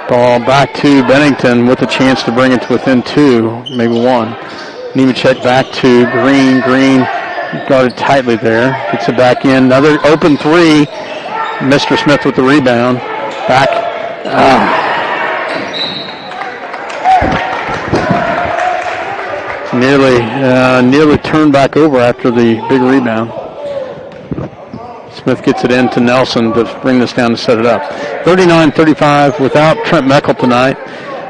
S3: Ball back to Bennington with a chance to bring it to within 2, maybe 1. Nemechek back to Green. Green guarded tightly there. Gets it back in. Another open 3. Mr. Smith with the rebound. Back. Nearly turned back over after the big rebound. Smith gets it in to Nelson to bring this down to set it up. 39-35 without Trent Meckel tonight.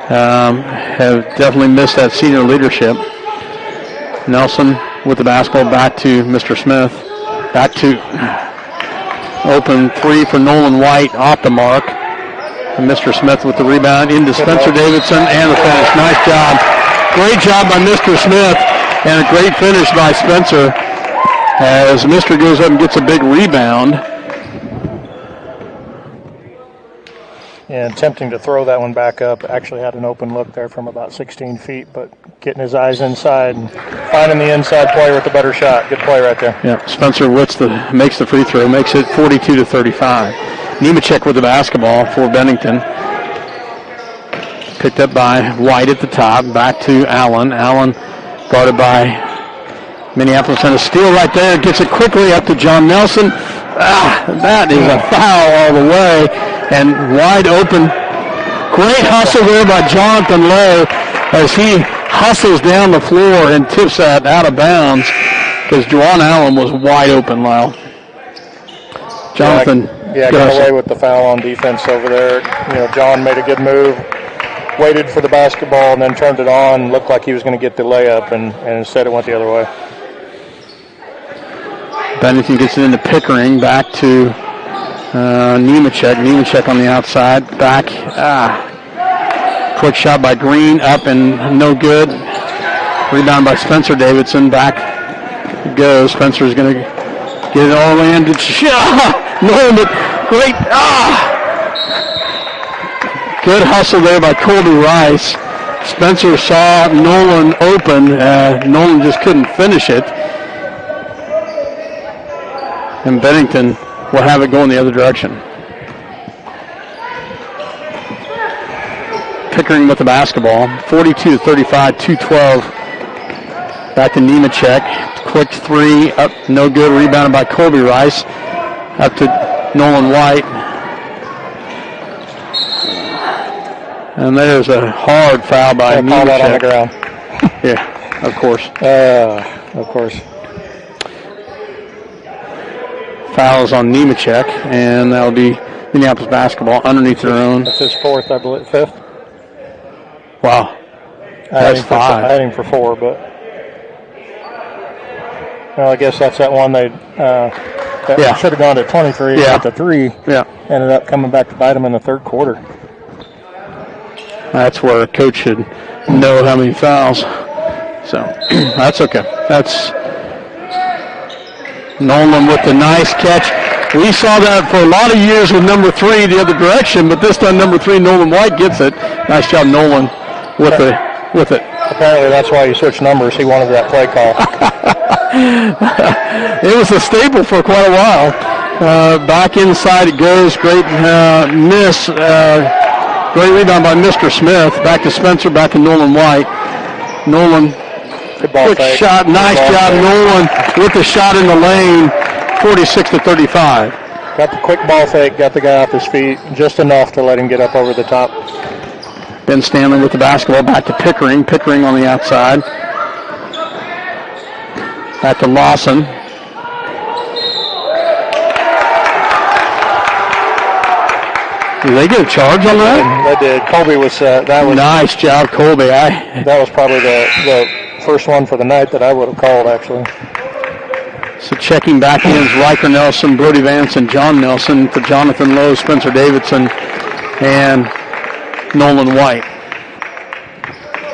S3: Have definitely missed that senior leadership. Nelson with the basketball back to Mr. Smith. Back to open 3 for Nolan White off the mark. And Mr. Smith with the rebound into Spencer Davidson and the finish. Nice job. Great job by Mr. Smith and a great finish by Spencer. As Mr. goes up and gets a big rebound.
S4: And attempting to throw that one back up. Actually had an open look there from about 16 feet, but getting his eyes inside and finding the inside player with the better shot. Good play right there.
S3: Yeah, Spencer makes the free throw, makes it 42-35. Nemechek with the basketball for Bennington. Picked up by White at the top. Back to Allen. Allen guarded by Minneapolis, and a steal right there. Gets it quickly up to John Nelson. That is a foul all the way. And wide open. Great hustle there by Jonathan Lowe as he hustles down the floor and tips that out of bounds because Juwan Allen was wide open, Lyle. Jonathan.
S4: Got away with the foul on defense over there. John made a good move. Waited for the basketball and then turned it on. Looked like he was going to get the layup, and instead it went the other way.
S3: Bennington gets it into Pickering. Back to Nemechek. Nemechek on the outside. Back. Quick shot by Green. Up and no good. Rebound by Spencer Davidson. Back it goes. Spencer's going to get it all the way into no, but great. Good hustle there by Colby Rice. Spencer saw Nolan open. Nolan just couldn't finish it. And Bennington will have it going the other direction. Pickering with the basketball. 42-35, 2:12. Back to Nemechek. Quick three. Up, no good. Rebounded by Colby Rice. Up to Nolan White. And there's a hard foul by Nemechek.
S4: Call that on the ground.
S3: Yeah, of course.
S4: Of course.
S3: Fouls on Nemechek, and that'll be Minneapolis basketball underneath their own.
S4: That's his fourth, I believe, fifth.
S3: Wow. That's five.
S4: I had him for 4, but well, I guess that's that one they should have gone to 23 at the 3.
S3: Yeah.
S4: Ended up coming back to bite him in the third quarter.
S3: That's where a coach should know how many fouls. So that's okay. That's Nolan with the nice catch. We saw that for a lot of years with number 3 the other direction, but this time number 3 Nolan White gets it. Nice job, Nolan, with it.
S4: Apparently that's why he switched numbers. He wanted that play call.
S3: It was a staple for quite a while. Back inside it goes. Great miss. Great rebound by Mr. Smith. Back to Spencer, back to Nolan White. Nolan, quick shot. Nice job, Nolan, with the shot in the lane. 46-35.
S4: Got the quick ball fake, got the guy off his feet, just enough to let him get up over the top.
S3: Ben Stanley with the basketball, back to Pickering. Pickering on the outside. Back to Lawson. Did they get a charge on that?
S4: They did. Colby was that was
S3: nice job, Colby.
S4: That was probably the first one for the night that I would have called, actually.
S3: So checking back in is Riker Nelson, Brody Vance, and John Nelson for Jonathan Lowe, Spencer Davidson, and Nolan White.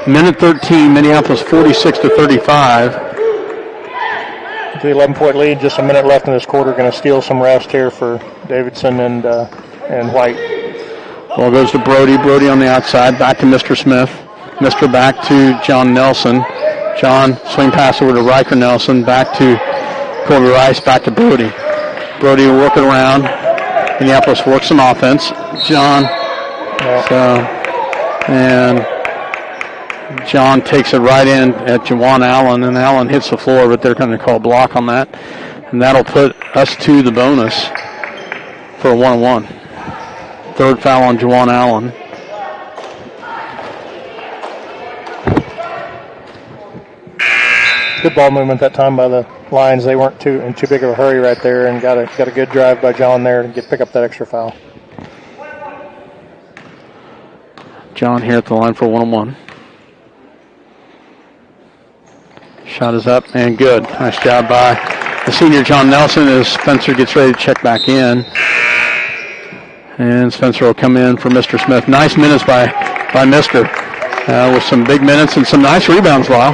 S3: Minute 13, Minneapolis 46-35.
S4: The 11-point lead, just a minute left in this quarter. Going to steal some rest here for Davidson and White.
S3: Ball goes to Brody. Brody on the outside. Back to Mr. Smith. Mr. back to John Nelson. John swing pass over to Riker Nelson. Back to Colby Rice. Back to Brody. Brody will work it around. Minneapolis works some offense. John. And John takes it right in at Juwan Allen, and Allen hits the floor, but they're going to call a block on that. And that'll put us to the bonus for a 1-on-1. Third foul on Juwan Allen.
S4: Good ball movement that time by the Lions. They weren't in too big of a hurry right there, and got a good drive by John there to pick up that extra foul.
S3: John here at the line for 1-on-1. Shot is up and good. Nice job by the senior John Nelson as Spencer gets ready to check back in. And Spencer will come in for Mr. Smith. Nice minutes by Mr. With some big minutes and some nice rebounds, Lyle.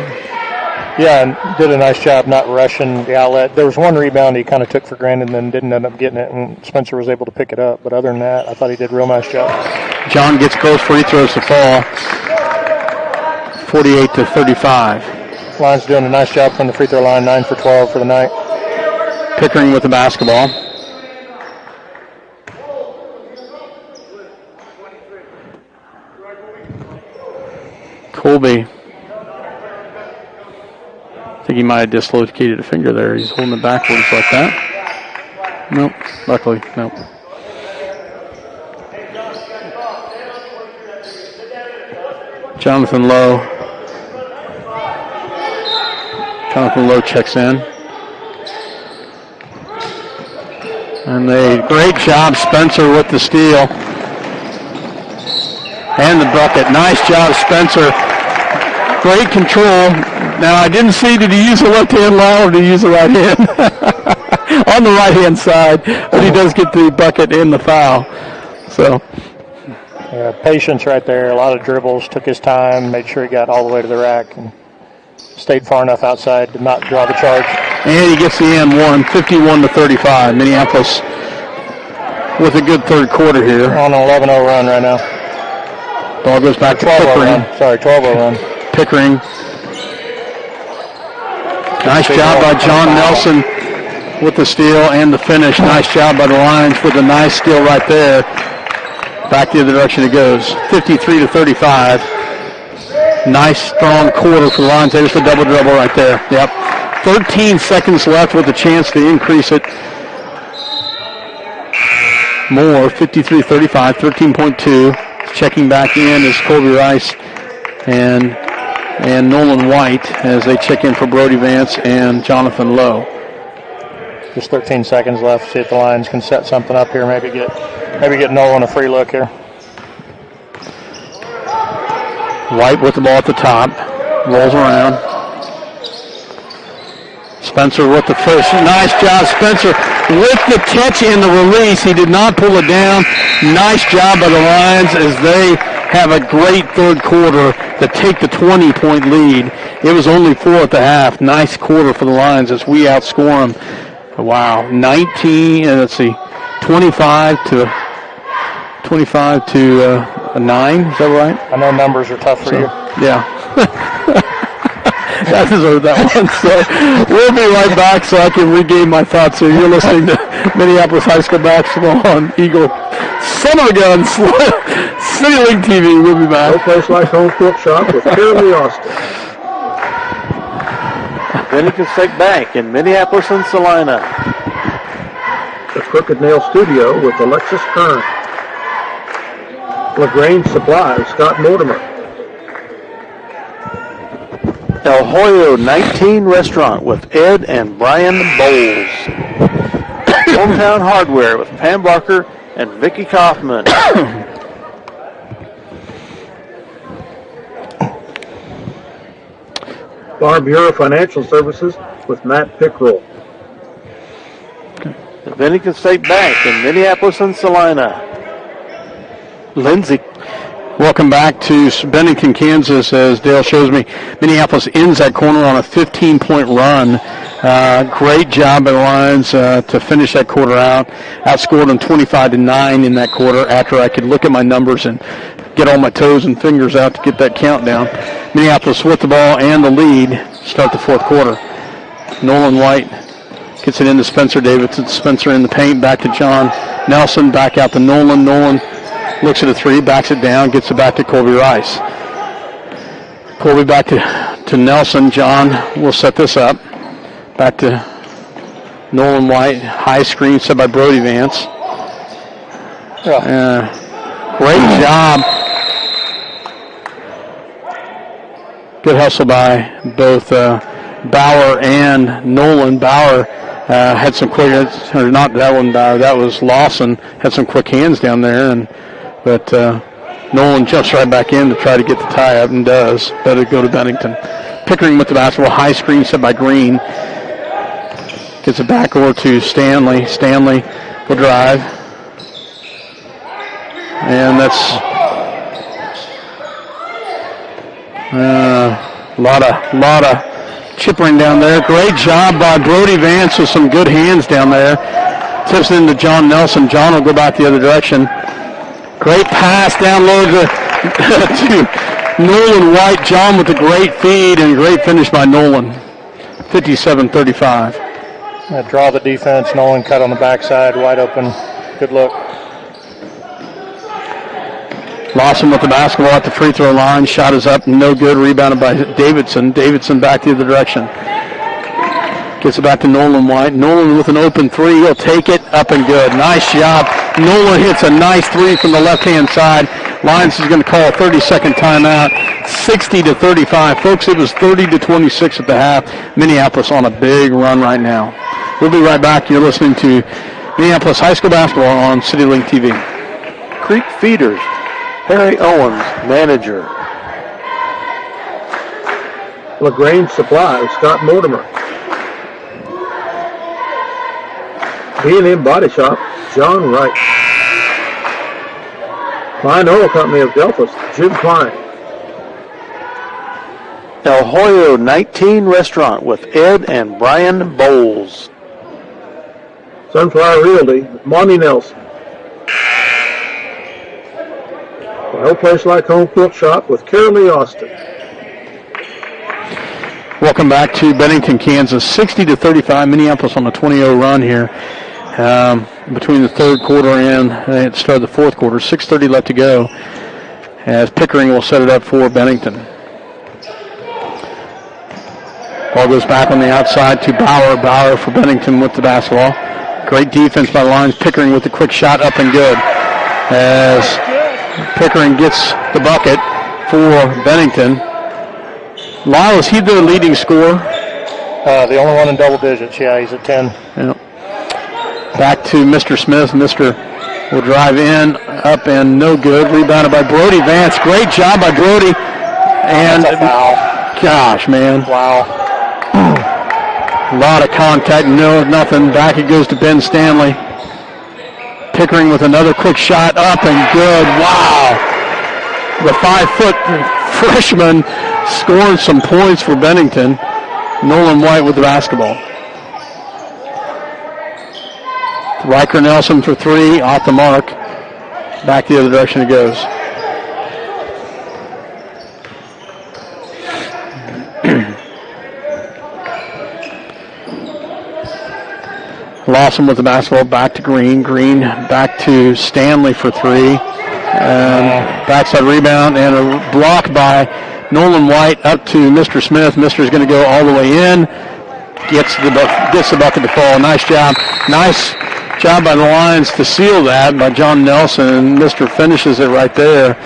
S4: Yeah, and did a nice job not rushing the outlet. There was one rebound he kind of took for granted and then didn't end up getting it, and Spencer was able to pick it up. But other than that, I thought he did a real nice job.
S3: John gets both free throws to fall. 48-35.
S4: Lions doing a nice job from the free throw line, 9 for 12 for the night.
S3: Pickering with the basketball. Colby. I think he might have dislocated a finger there. He's holding it backwards like that. Nope. Luckily, nope. Jonathan Lowe checks in. And great job, Spencer, with the steal. And the bucket. Nice job, Spencer. Great control. Now, I didn't see, did he use the left hand line or did he use the right hand? On the right-hand side. But he does get the bucket and the foul. So.
S4: Yeah, patience right there. A lot of dribbles. Took his time. Made sure he got all the way to the rack. And stayed far enough outside to not draw the charge.
S3: And he gets the and one, 51-35. Minneapolis with a good third quarter here.
S4: On an 11-0 run right now.
S3: Ball goes back to
S4: 12
S3: Pickering.
S4: run. Sorry, 12 run.
S3: Pickering. Nice job by John Nelson with the steal and the finish. Nice job by the Lions with a nice steal right there. Back the other direction it goes. 53-35. Nice, strong quarter for the Lions. There's the double-double right there. Yep. 13 seconds left with a chance to increase it more. 53-35, 13.2. Checking back in is Colby Rice and Nolan White as they check in for Brody Vance and Jonathan Lowe.
S4: Just 13 seconds left. See if the Lions can set something up here. Maybe get Nolan a free look here.
S3: White with the ball at the top. Rolls around. Spencer with the first. Nice job, Spencer, with the catch and the release. He did not pull it down. Nice job by the Lions as they have a great third quarter to take the 20-point lead. It was only 4 at the half. Nice quarter for the Lions as we outscore them. Wow, 19, let's see, 25 to 9, is that right?
S4: I know numbers are tough for you.
S3: Yeah. I deserve that one. So we'll be right back so I can regain my thoughts here. You're listening to Minneapolis High School basketball on Eagle Son of a Gun City League TV. We'll be back.
S5: No place like home court shop with Trny Austin.
S1: Bennington State Bank in Minneapolis and Salina.
S5: The Crooked Nail Studio with Alexis Kern. LaGrange Supply with Scott Mortimer.
S1: El Hoyo 19 Restaurant with Ed and Brian Bowles. Hometown Hardware with Pam Barker and Vicki Kaufman.
S5: Bar Bureau Financial Services with Matt Pickrell.
S1: The Bennington State Bank in Minneapolis and Salina. Lindsay.
S3: Welcome back to Bennington, Kansas, as Dale shows me. Minneapolis ends that corner on a 15-point run. Great job by the Lions to finish that quarter out. Outscored them 25-9 in that quarter after I could look at my numbers and get all my toes and fingers out to get that countdown. Minneapolis with the ball and the lead start the fourth quarter. Nolan White gets it into Spencer Davidson. Spencer in the paint, back to John Nelson, back out to Nolan. Nolan looks at a three, backs it down, gets it back to Colby Rice. Colby back to Nelson. John will set this up. Back to Nolan White. High screen set by Brody Vance. Great job. Good hustle by both Bauer and Nolan. Bauer had some quick, or not that one Bauer, that was Lawson, had some quick hands down there, but Nolan jumps right back in to try to get the tie up and does. Better go to Bennington. Pickering with the basketball. High screen set by Green. Gets it back over to Stanley. Stanley will drive. And that's a lot of chippering down there. Great job by Brody Vance with some good hands down there. Tips it into John Nelson. John will go back the other direction. Great pass down low to Nolan White. John with a great feed and great finish by Nolan. 57-35.
S4: Draw the defense. Nolan cut on the backside. Wide open. Good look.
S3: Lawson with the basketball at the free throw line. Shot is up. No good. Rebounded by Davidson. Davidson back the other direction. Gets it back to Nolan White. Nolan with an open three. He'll take it. Up and good. Nice job. Nolan hits a nice three from the left-hand side. Lions is going to call a 30-second timeout. 60-35. Folks, it was 30-26 at the half. Minneapolis on a big run right now. We'll be right back. You're listening to Minneapolis High School basketball on City Link TV.
S1: Creek Feeders. Harry Owens, manager.
S5: LaGrange Supply, Scott Mortimer. B&M Body Shop, John Wright. Klein Oil Company of Delphus, Jim Klein.
S1: El Hoyo 19 Restaurant with Ed and Brian Bowles.
S5: Sunflower Realty, Monty Nelson. No place like home quilt shop with Carolee Austin.
S3: Welcome back to Bennington, Kansas. 60-35, Minneapolis on a 20-0 run here between the third quarter and the start of the fourth quarter. 6:30 left to go as Pickering will set it up for Bennington. Ball goes back on the outside to Bauer. Bauer for Bennington with the basketball. Great defense by the Lions. Pickering with the quick shot, up and good. As Pickering gets the bucket for Bennington. Lyle, is he the leading scorer?
S4: The only one in double digits. Yeah, he's at 10.
S3: Yeah. Back to Mr. Smith. Mr. will drive in, up and no good. Rebounded by Brody Vance. Great job by Brody. And
S4: that's a foul.
S3: Gosh, man.
S4: Wow.
S3: A lot of contact, nothing. Back it goes to Ben Stanley. Pickering with another quick shot, up and good. Wow. The 5-foot freshman scoring some points for Bennington. Nolan White with the basketball. Riker Nelson for three, off the mark. Back the other direction it goes. Lawson with the basketball, back to Green. Green back to Stanley for three. Backside rebound and a block by Nolan White up to Mr. Smith. Mr. is going to go all the way in. Gets the bucket to fall. Nice job. Nice job by the Lions to seal that by John Nelson. Mr. finishes it right there.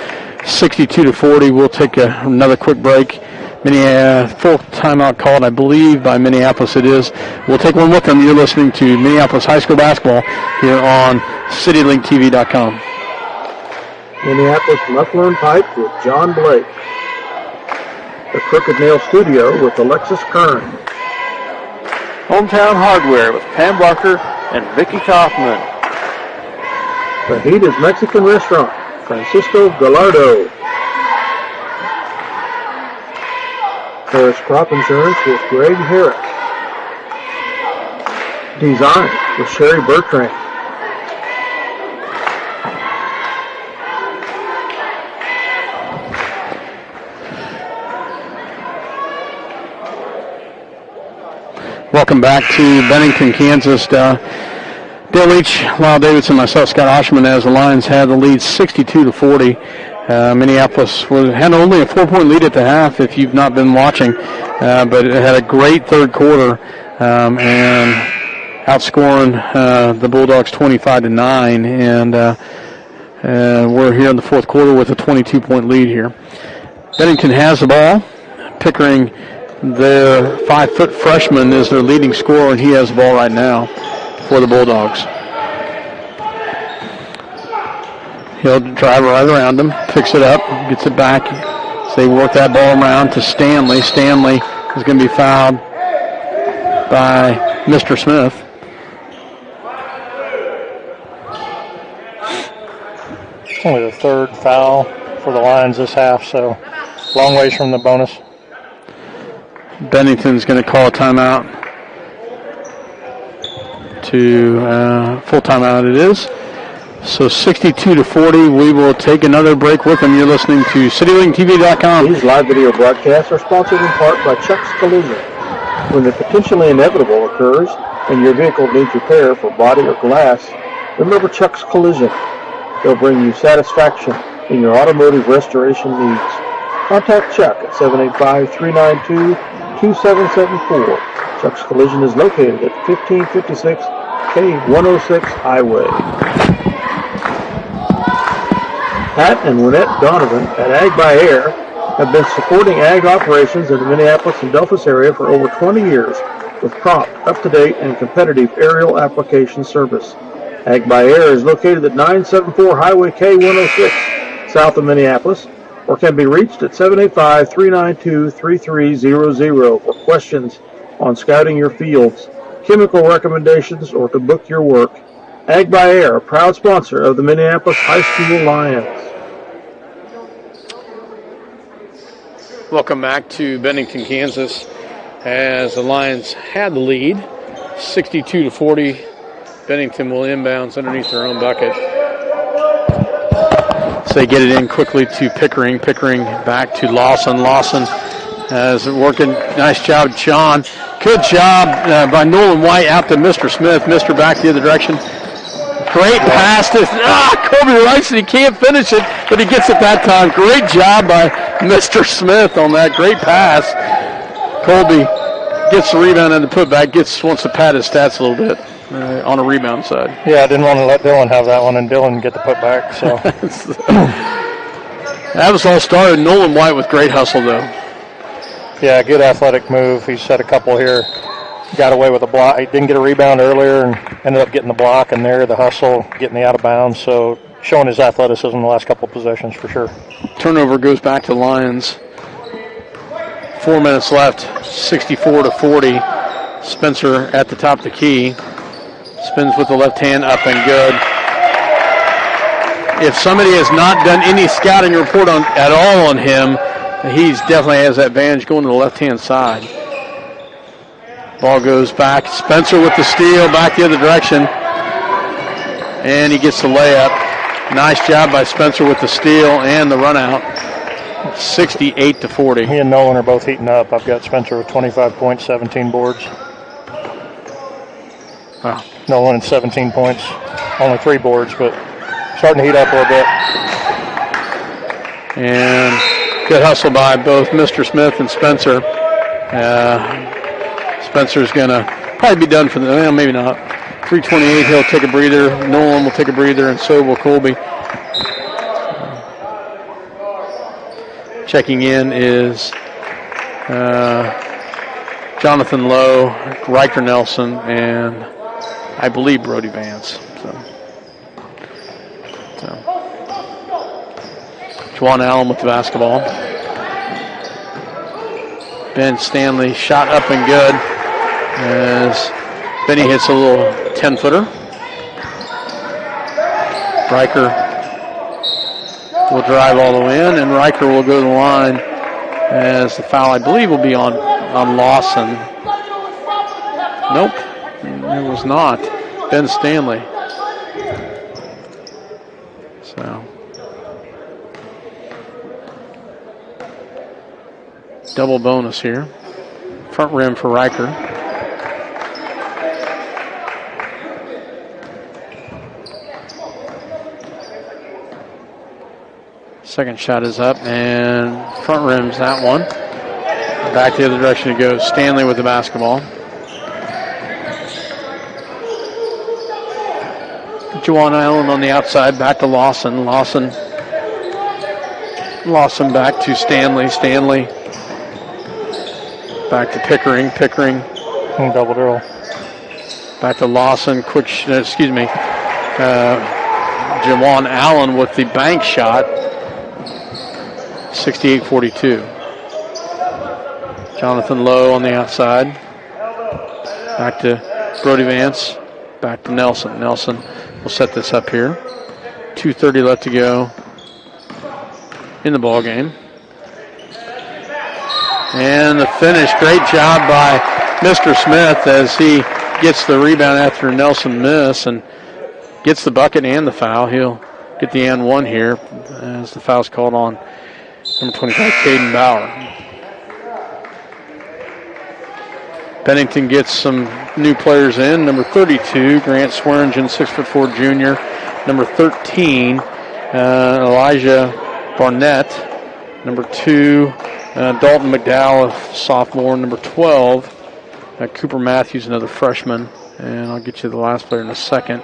S3: 62-40. We'll take another quick break. Full timeout called, I believe, by Minneapolis it is. We'll take one with them. You're listening to Minneapolis High School Basketball here on CityLinkTV.com.
S5: Minneapolis Muffler and Pipe with John Blake. The Crooked Nail Studio with Alexis Kern.
S1: Hometown Hardware with Pam Barker and Vicki Kaufman.
S5: The Heat is Mexican Restaurant, Francisco Gallardo. Harris Crop Insurance with Greg Herrick. Design with Sherry Bertrand.
S3: Welcome back to Bennington, Kansas. Dale Leach, Lyle Davidson, myself, Scott Oshman, as the Lions had the lead 62-40. Minneapolis had only a 4-point lead at the half if you've not been watching, but it had a great third quarter and outscoring the Bulldogs 25-9. And we're here in the fourth quarter with a 22-point lead here. Bennington has the ball. Pickering, their 5-foot freshman, is their leading scorer, and he has the ball right now for the Bulldogs. He'll drive right around him, picks it up, gets it back. So they work that ball around to Stanley. Stanley is going to be fouled by Mr. Smith.
S4: Only the third foul for the Lions this half, so long ways from the bonus.
S3: Bennington's going to call a timeout. Full timeout it is. So 62-40. We will take another break with them. You're listening to CityLinkTV.com.
S5: These live video broadcasts are sponsored in part by Chuck's Collision. When the potentially inevitable occurs and your vehicle needs repair for body or glass, remember Chuck's Collision. They'll bring you satisfaction in your automotive restoration needs. Contact Chuck at 785-392-2774. Chuck's Collision is located at 1556 K106 Highway. Pat and Winnette Donovan at Ag by Air have been supporting ag operations in the Minneapolis and Delphos area for over 20 years with prompt, up-to-date, and competitive aerial application service. Ag by Air is located at 974 Highway K106 south of Minneapolis, or can be reached at 785-392-3300 for questions on scouting your fields, chemical recommendations, or to book your work. Ag by Air, a proud sponsor of the Minneapolis High School Lions.
S3: Welcome back to Bennington, Kansas, as the Lions had the lead, 62-40. Bennington will inbounds underneath their own bucket. So they get it in quickly to Pickering. Pickering back to Lawson. Lawson is working. Nice job, John. Good job by Nolan White out to Mr. Smith. Mr. back the other direction. Great pass to Colby Rice, and he can't finish it, but he gets it that time. Great job by Mr. Smith on that. Great pass. Colby gets the rebound and the putback. Wants to pad his stats a little bit on a rebound side.
S4: Yeah, I didn't want to let Dylan have that one, and Dylan get the putback. So
S3: that was all started. Nolan White with great hustle, though.
S4: Yeah, good athletic move. He set a couple here. Got away with a block. He didn't get a rebound earlier and ended up getting the block, and there the hustle, getting the out of bounds. So showing his athleticism in the last couple of possessions for sure.
S3: Turnover goes back to Lions. 4 minutes left, 64-40. Spencer at the top of the key. Spins with the left hand, up and good. If somebody has not done any scouting report at all on him, he definitely has that advantage going to the left-hand side. Ball goes back. Spencer with the steal, back the other direction. And he gets the layup. Nice job by Spencer with the steal and the run out. 68-40.
S4: He and Nolan are both heating up. I've got Spencer with 25 points, 17 boards.
S3: Wow.
S4: Nolan at 17 points, only 3 boards, but starting to heat up a little bit.
S3: And good hustle by both Mr. Smith and Spencer. Spencer's going to probably be done for the, well, maybe not. 3:28, he'll take a breather. Nolan will take a breather, and so will Colby. Checking in is Jonathan Lowe, Riker Nelson, and I believe Brody Vance. So. Juwan Allen with the basketball. Ben Stanley shot up and good as Benny hits a little 10-footer. Riker will drive all the way in, and Riker will go to the line as the foul, I believe, will be on Lawson. Nope, it was not. Ben Stanley. So, double bonus here. Front rim for Riker. Second shot is up, and front rim's that one. Back the other direction it goes. Stanley with the basketball. Juwan Allen on the outside, back to Lawson. Lawson back to Stanley. Stanley back to Pickering. Pickering.
S4: Double dribble.
S3: Back to Lawson. Juwan Allen with the bank shot. 68-42. Jonathan Lowe on the outside. Back to Brody Vance. Back to Nelson. Nelson will set this up here. 2:30 left to go in the ball game. And the finish. Great job by Mr. Smith as he gets the rebound after Nelson miss and gets the bucket and the foul. He'll get the and one here as the foul's called on number 25, Caden Bauer. Bennington gets some new players in. Number 32, Grant Swearingen, 6'4" junior. Number 13, Elijah Barnett. Number 2, Dalton McDowell, a sophomore. Number 12, Cooper Matthews, another freshman. And I'll get you the last player in a second.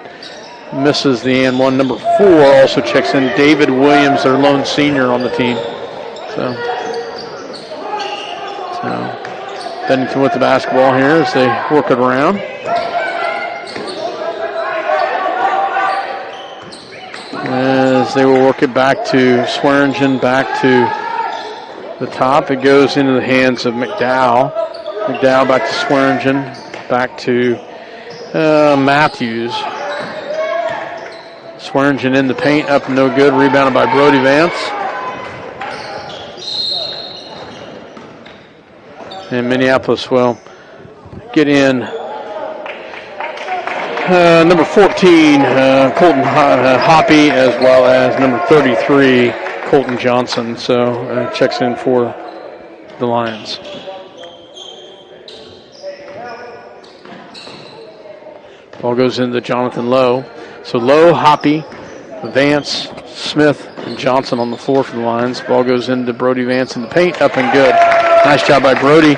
S3: Misses the and one. Number 4 also checks in. David Williams, their lone senior on the team. So Bennington with the basketball here as they work it around. As they will work it back to Swearingen, back to the top. It goes into the hands of McDowell. McDowell back to Swearingen, back to Matthews. Swearingen in the paint, up and no good. Rebounded by Brody Vance. And Minneapolis will get in number 14, Colton Hoppy, as well as number 33, Colton Johnson. So checks in for the Lions. Ball goes into Jonathan Lowe. So Lowe, Hoppy, Vance, Smith, and Johnson on the floor for the Lions. Ball goes into Brody Vance in the paint, up and good. Nice job by Brody.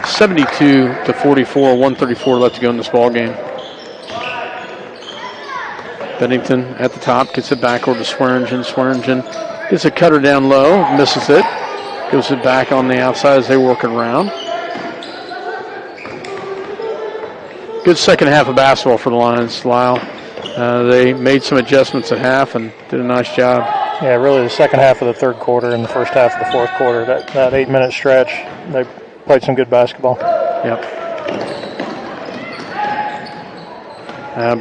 S3: 72-44, 134 left to go in this ball game. Bennington at the top, gets it back over to Swearingen. Swearingen gets a cutter down low, misses it. Goes it back on the outside as they work it around. Good second half of basketball for the Lions, Lyle. They made some adjustments at half and did a nice job.
S4: Yeah, really the second half of the third quarter and the first half of the fourth quarter, that 8-minute stretch, they played some good basketball.
S3: Yep.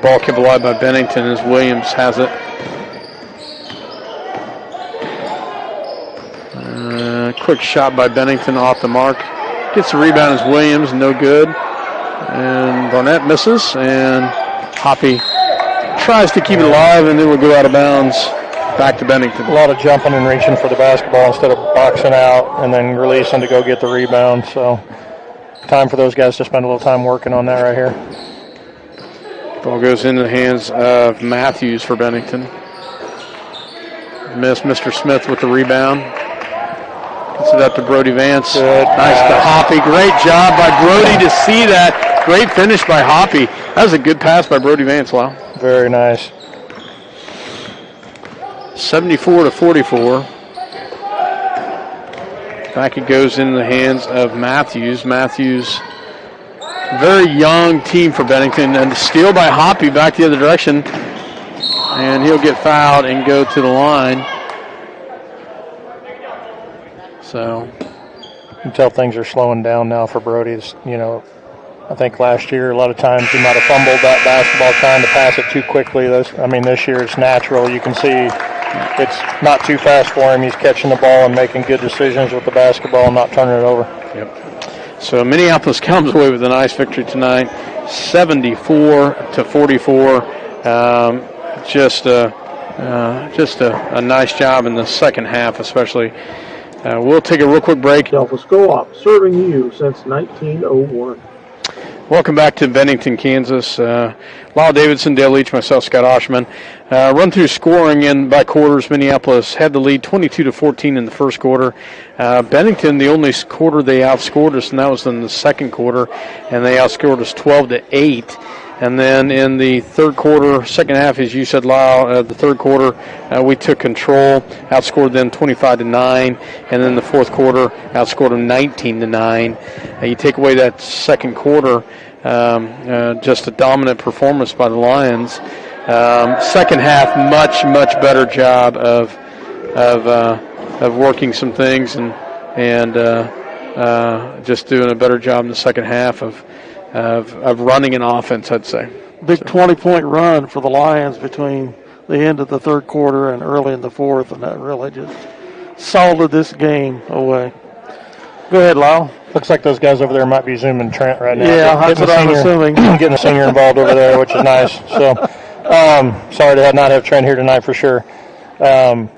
S3: Ball kept alive by Bennington as Williams has it. Quick shot by Bennington off the mark. Gets the rebound as Williams, no good. And Barnett misses, and Hoppy tries to keep it alive, and then will go out of bounds back to Bennington.
S4: A lot of jumping and reaching for the basketball instead of boxing out and then releasing to go get the rebound. So time for those guys to spend a little time working on that right here.
S3: Ball goes into the hands of Matthews for Bennington. Mr. Smith with the rebound. Gets it up to Brody Vance.
S4: Good.
S3: Nice to Hoppy. Great job by Brody to see that. Great finish by Hoppy. That was a good pass by Brody Vance, Wow.
S4: Very nice.
S3: 74-44. Back it goes into the hands of Matthews. Matthews, very young team for Bennington. And the steal by Hoppy back the other direction. And he'll get fouled and go to the line. So
S4: you can tell things are slowing down now for Brody's. You know, I think last year a lot of times he might have fumbled that basketball trying to pass it too quickly. This year it's natural. You can see it's not too fast for him. He's catching the ball and making good decisions with the basketball and not turning it over.
S3: Yep. So Minneapolis comes away with a nice victory tonight, 74-44. Just a nice job in the second half, especially. We'll take a real quick break.
S5: Delphus Co-op, serving you since 1901.
S3: Welcome back to Bennington, Kansas. Lyle Davidson, Dale Leach, myself, Scott Oshman. Run through scoring in by quarters. Minneapolis had the lead 22-14 in the first quarter. Bennington, the only quarter they outscored us, and that was in the second quarter, and they outscored us 12-8. And then in the third quarter, second half, as you said, Lyle, the third quarter, we took control, outscored them 25-9, and then the fourth quarter, outscored them 19-9. You take away that second quarter, just a dominant performance by the Lions. Second half, much better job of working some things and just doing a better job in the second half of running an offense, I'd say.
S1: Big 20-point run for the Lions between the end of the third quarter and early in the fourth, and that really just salted this game away. Go ahead, Lyle.
S4: Looks like those guys over there might be zooming Trent right now.
S1: Yeah, that's what I'm assuming.
S4: Getting a senior involved over there, which is nice. So, sorry to not have Trent here tonight for sure. About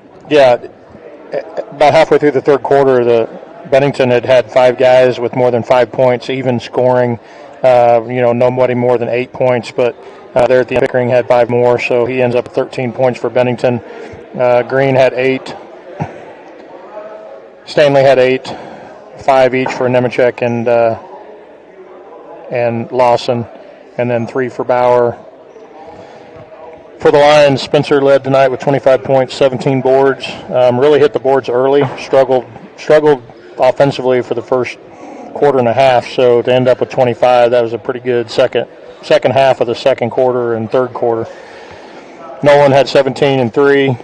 S4: halfway through the third quarter, Bennington had 5 guys with more than 5 points, even scoring. Nobody more than 8 points, but there at the end, Pickering had 5 more, so he ends up with 13 points for Bennington. Green had 8. Stanley had 8, 5 each for Nemechek and Lawson, and then 3 for Bauer. For the Lions, Spencer led tonight with 25 points, 17 boards. Really hit the boards early, struggled offensively for the first quarter and a half, so to end up with 25, that was a pretty good second half of the second quarter and third quarter. Nolan had 17 and 3,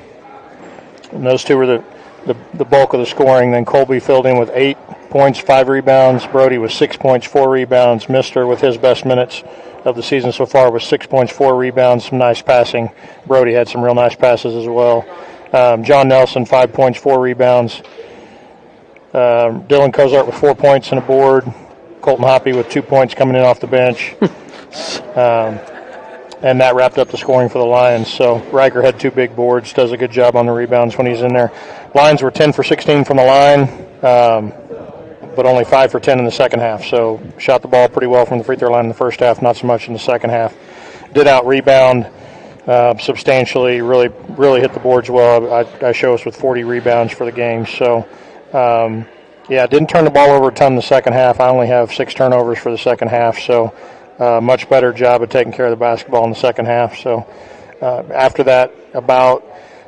S4: and those two were the bulk of the scoring. Then Colby filled in with 8 points, 5 rebounds. Brody was 6 points, 4 rebounds. Mister, with his best minutes of the season so far, was 6 points, 4 rebounds, some nice passing. Brody had some real nice passes as well. John Nelson, 5 points, 4 rebounds. Dylan Cozart with 4 points and a board. Colton Hoppy with 2 points coming in off the bench. And that wrapped up the scoring for the Lions. So Riker had 2 big boards, does a good job on the rebounds when he's in there. Lions were 10 for 16 from the line, but only 5 for 10 in the second half. So shot the ball pretty well from the free throw line in the first half, not so much in the second half. Did out-rebound substantially, really hit the boards well. I show us with 40 rebounds for the game. So, didn't turn the ball over a ton in the second half. I only have 6 turnovers for the second half, so much better job of taking care of the basketball in the second half. So after that, about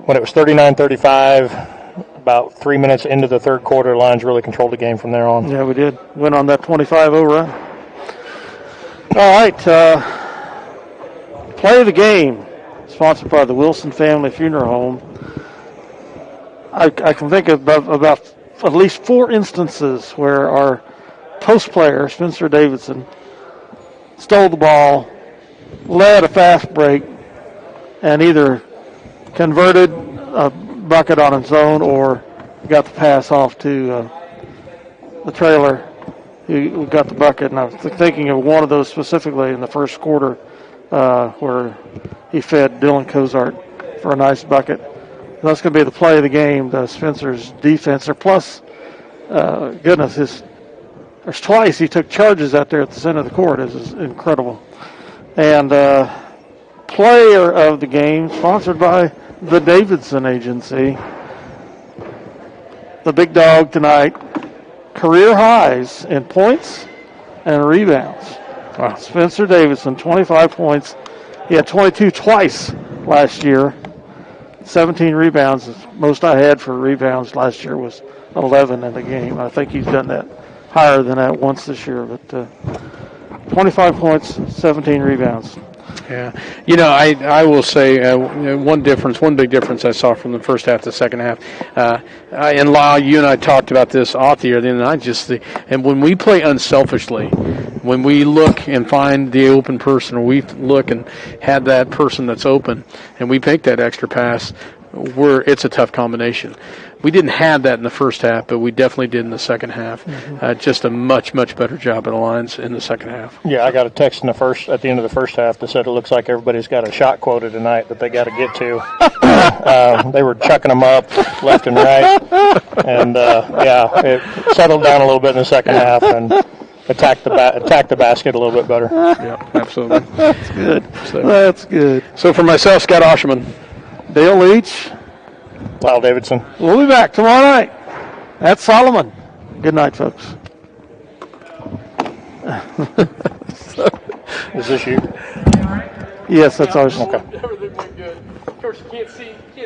S4: when it was 39-35, about 3 minutes into the third quarter, Lions really controlled the game from there on.
S1: Yeah, we did. Went on that 25-0 run. All right. Play of the game, sponsored by the Wilson Family Funeral Home. I can think of about at least 4 instances where our post player, Spencer Davidson, stole the ball, led a fast break, and either converted a bucket on his own or got the pass off to the trailer who got the bucket. And I was thinking of one of those specifically in the first quarter where he fed Dylan Cozart for a nice bucket. That's going to be the play of the game, Spencer's defense. Plus, goodness, there's twice he took charges out there at the center of the court. This is incredible. And player of the game, sponsored by the Davidson Agency. The big dog tonight, career highs in points and rebounds. Wow. Spencer Davidson, 25 points. He had 22 twice last year. 17 rebounds. Most I had for rebounds last year was 11 in the game. I think he's done that higher than that once this year, but 25 points, 17 rebounds.
S3: Yeah. I will say one big difference I saw from the first half to the second half. And Lyle, you and I talked about this off the air, and when we play unselfishly, when we look and find the open person, or we look and have that person that's open, and we make that extra pass, it's a tough combination. We didn't have that in the first half, but we definitely did in the second half. Mm-hmm. Just a much, much better job at the Lions in the second half.
S4: Yeah, I got a text at the end of the first half that said it looks like everybody's got a shot quota tonight that they got to get to. They were chucking them up left and right. And, it settled down a little bit in the second half and attacked the basket a little bit better.
S3: Yeah, absolutely.
S1: That's good. That's good.
S3: So for myself, Scott Osherman.
S1: Dale Leach.
S4: Lyle Davidson.
S1: We'll be back tomorrow night at Solomon. Good night, folks.
S4: Is this you?
S1: Yes, that's ours.
S4: Okay.
S6: Everything went good. Of course, you can't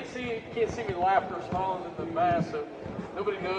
S6: see me laughing or smiling in the mask, so nobody knows.